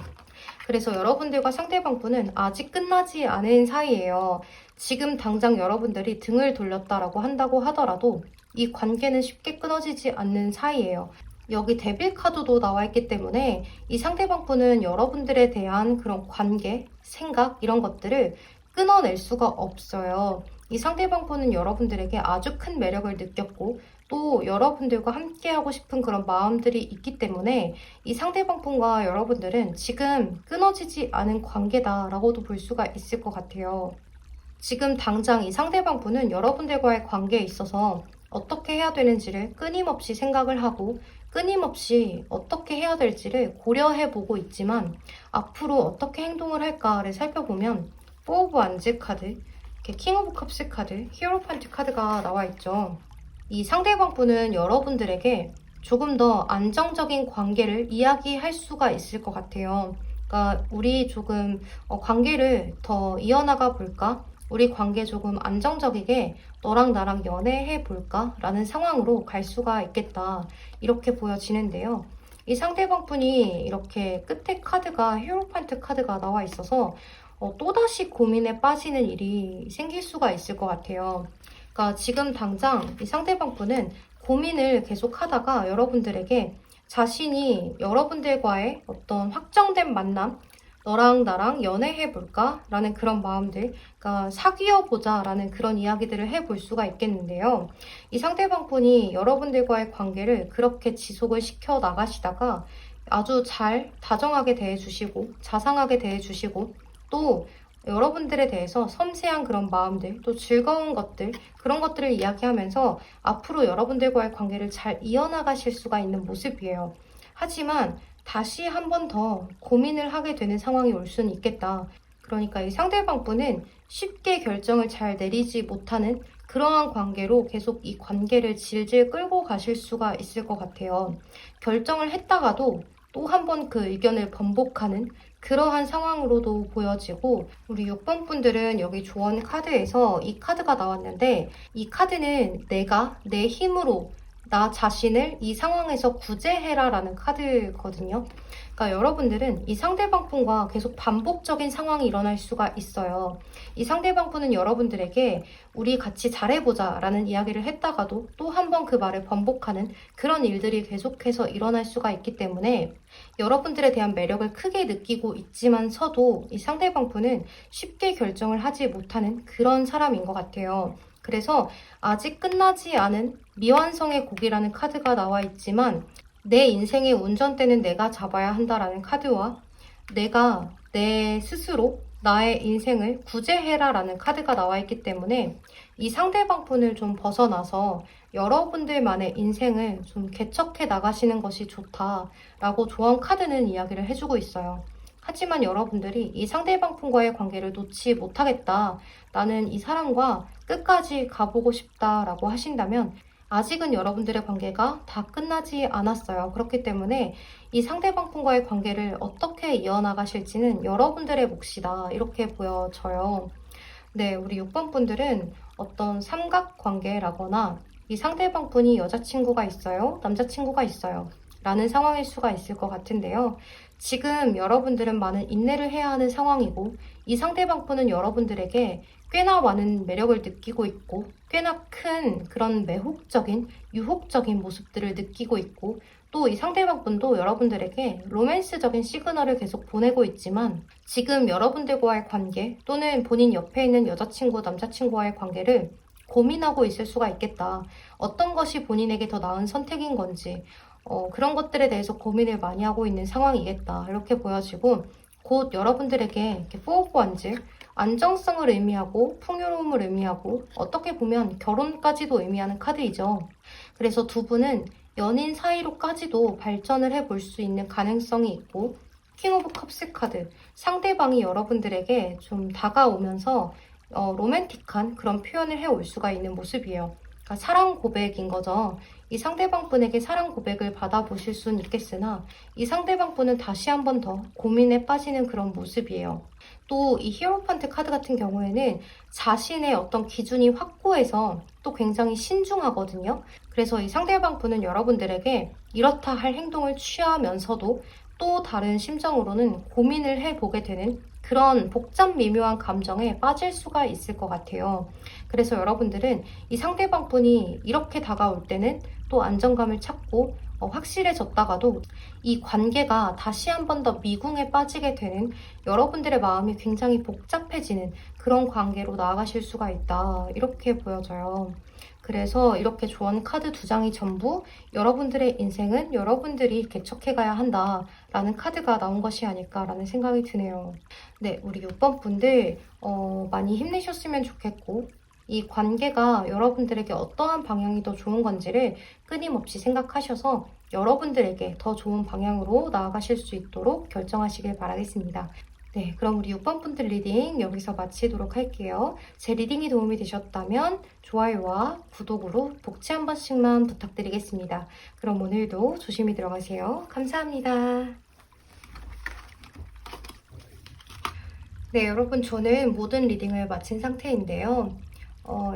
그래서 여러분들과 상대방분은 아직 끝나지 않은 사이예요. 지금 당장 여러분들이 등을 돌렸다라고 한다고 하더라도 이 관계는 쉽게 끊어지지 않는 사이예요. 여기 데빌 카드도 나와 있기 때문에 이 상대방분은 여러분들에 대한 그런 관계, 생각 이런 것들을 끊어낼 수가 없어요. 이 상대방분은 여러분들에게 아주 큰 매력을 느꼈고 또 여러분들과 함께하고 싶은 그런 마음들이 있기 때문에 이 상대방분과 여러분들은 지금 끊어지지 않은 관계다라고도 볼 수가 있을 것 같아요. 지금 당장 이 상대방분은 여러분들과의 관계에 있어서 어떻게 해야 되는지를 끊임없이 생각을 하고 끊임없이 어떻게 해야 될지를 고려해보고 있지만 앞으로 어떻게 행동을 할까를 살펴보면 포 오브 완즈 카드, 킹 오브 컵스 카드, 히어로판트 카드가 나와 있죠. 이 상대방분은 여러분들에게 조금 더 안정적인 관계를 이야기할 수가 있을 것 같아요. 그러니까 우리 조금 관계를 더 이어나가 볼까? 우리 관계 조금 안정적이게 너랑 나랑 연애해 볼까? 라는 상황으로 갈 수가 있겠다. 이렇게 보여지는데요. 이 상대방분이 이렇게 끝에 카드가 히어로판트 카드가 나와 있어서 또다시 고민에 빠지는 일이 생길 수가 있을 것 같아요. 그러니까 지금 당장 이 상대방분은 고민을 계속 하다가 여러분들에게 자신이 여러분들과의 어떤 확정된 만남, 너랑 나랑 연애해볼까? 라는 그런 마음들, 그러니까 사귀어보자 라는 그런 이야기들을 해볼 수가 있겠는데요. 이 상대방분이 여러분들과의 관계를 그렇게 지속을 시켜 나가시다가 아주 잘 다정하게 대해주시고 자상하게 대해주시고 또 여러분들에 대해서 섬세한 그런 마음들, 또 즐거운 것들, 그런 것들을 이야기하면서 앞으로 여러분들과의 관계를 잘 이어나가실 수가 있는 모습이에요. 하지만 다시 한 번 더 고민을 하게 되는 상황이 올 수는 있겠다. 그러니까 이 상대방분은 쉽게 결정을 잘 내리지 못하는 그러한 관계로 계속 이 관계를 질질 끌고 가실 수가 있을 것 같아요. 결정을 했다가도 또 한 번 그 의견을 번복하는 그러한 상황으로도 보여지고 우리 6번 분들은 여기 조언 카드에서 이 카드가 나왔는데 이 카드는 내가 내 힘으로 나 자신을 이 상황에서 구제해라 라는 카드거든요. 그러니까 여러분들은 이 상대방분과 계속 반복적인 상황이 일어날 수가 있어요. 이 상대방분은 여러분들에게 우리 같이 잘해보자 라는 이야기를 했다가도 또 한 번 그 말을 번복하는 그런 일들이 계속해서 일어날 수가 있기 때문에 여러분들에 대한 매력을 크게 느끼고 있지만서도 이 상대방분은 쉽게 결정을 하지 못하는 그런 사람인 것 같아요. 그래서 아직 끝나지 않은 미완성의 곡이라는 카드가 나와 있지만 내 인생의 운전대는 내가 잡아야 한다라는 카드와 내가 내 스스로 나의 인생을 구제해라 라는 카드가 나와 있기 때문에 이 상대방분을 좀 벗어나서 여러분들만의 인생을 좀 개척해 나가시는 것이 좋다라고 조언 카드는 이야기를 해주고 있어요. 하지만 여러분들이 이 상대방분과의 관계를 놓지 못하겠다. 나는 이 사람과 끝까지 가보고 싶다라고 하신다면 아직은 여러분들의 관계가 다 끝나지 않았어요. 그렇기 때문에 이 상대방분과의 관계를 어떻게 이어나가실지는 여러분들의 몫이다. 이렇게 보여져요. 네, 우리 6번 분들은 어떤 삼각관계라거나 이 상대방분이 여자친구가 있어요? 남자친구가 있어요? 라는 상황일 수가 있을 것 같은데요. 지금 여러분들은 많은 인내를 해야 하는 상황이고 이 상대방분은 여러분들에게 꽤나 많은 매력을 느끼고 있고 꽤나 큰 그런 매혹적인, 유혹적인 모습들을 느끼고 있고 또 이 상대방분도 여러분들에게 로맨스적인 시그널을 계속 보내고 있지만 지금 여러분들과의 관계 또는 본인 옆에 있는 여자친구, 남자친구와의 관계를 고민하고 있을 수가 있겠다. 어떤 것이 본인에게 더 나은 선택인 건지 그런 것들에 대해서 고민을 많이 하고 있는 상황이겠다. 이렇게 보여지고 곧 여러분들에게 이렇게 4 오브 원즈, 안정성을 의미하고 풍요로움을 의미하고 어떻게 보면 결혼까지도 의미하는 카드이죠. 그래서 두 분은 연인 사이로까지도 발전을 해볼 수 있는 가능성이 있고, 킹 오브 컵스 카드, 상대방이 여러분들에게 좀 다가오면서 로맨틱한 그런 표현을 해올 수가 있는 모습이에요. 그러니까 사랑 고백인 거죠. 이 상대방 분에게 사랑 고백을 받아보실 수는 있겠으나 이 상대방 분은 다시 한 번 더 고민에 빠지는 그런 모습이에요. 또 이 히어로판트 카드 같은 경우에는 자신의 어떤 기준이 확고해서 또 굉장히 신중하거든요. 그래서 이 상대방 분은 여러분들에게 이렇다 할 행동을 취하면서도 또 다른 심정으로는 고민을 해보게 되는 그런 복잡 미묘한 감정에 빠질 수가 있을 것 같아요. 그래서 여러분들은 이 상대방 분이 이렇게 다가올 때는 또 안정감을 찾고 확실해졌다가도 이 관계가 다시 한 번 더 미궁에 빠지게 되는, 여러분들의 마음이 굉장히 복잡해지는 그런 관계로 나아가실 수가 있다, 이렇게 보여져요. 그래서 이렇게 조언 카드 두 장이 전부 여러분들의 인생은 여러분들이 개척해가야 한다라는 카드가 나온 것이 아닐까라는 생각이 드네요. 네, 우리 6번 분들 많이 힘내셨으면 좋겠고, 이 관계가 여러분들에게 어떠한 방향이 더 좋은 건지를 끊임없이 생각하셔서 여러분들에게 더 좋은 방향으로 나아가실 수 있도록 결정하시길 바라겠습니다. 네, 그럼 우리 6번 분들 리딩 여기서 마치도록 할게요. 제 리딩이 도움이 되셨다면 좋아요와 구독으로 복지 한 번씩만 부탁드리겠습니다. 그럼 오늘도 조심히 들어가세요. 감사합니다. 네, 여러분, 저는 모든 리딩을 마친 상태인데요.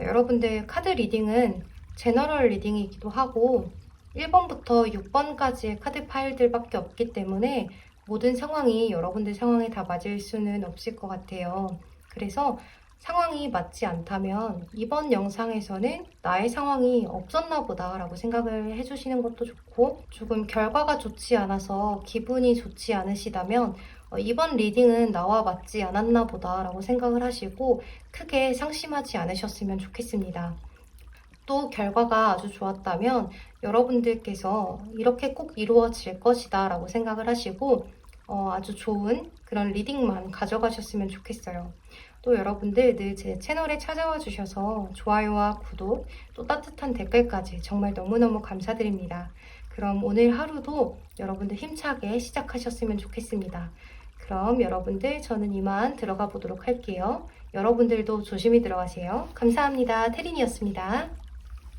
여러분들 카드 리딩은 제너럴 리딩이기도 하고 1번부터 6번까지의 카드 파일들밖에 없기 때문에 모든 상황이 여러분들 상황에 다 맞을 수는 없을 것 같아요. 그래서 상황이 맞지 않다면 이번 영상에서는 나의 상황이 없었나 보다 라고 생각을 해주시는 것도 좋고, 조금 결과가 좋지 않아서 기분이 좋지 않으시다면 이번 리딩은 나와 맞지 않았나 보다 라고 생각을 하시고 크게 상심하지 않으셨으면 좋겠습니다. 또 결과가 아주 좋았다면 여러분들께서 이렇게 꼭 이루어질 것이다 라고 생각을 하시고 아주 좋은 그런 리딩만 가져가셨으면 좋겠어요. 또 여러분들 늘 제 채널에 찾아와 주셔서 좋아요와 구독, 또 따뜻한 댓글까지 정말 너무너무 감사드립니다. 그럼 오늘 하루도 여러분들 힘차게 시작하셨으면 좋겠습니다. 그럼 여러분들, 저는 이만 들어가 보도록 할게요. 여러분들도 조심히 들어가세요. 감사합니다. 태린이었습니다.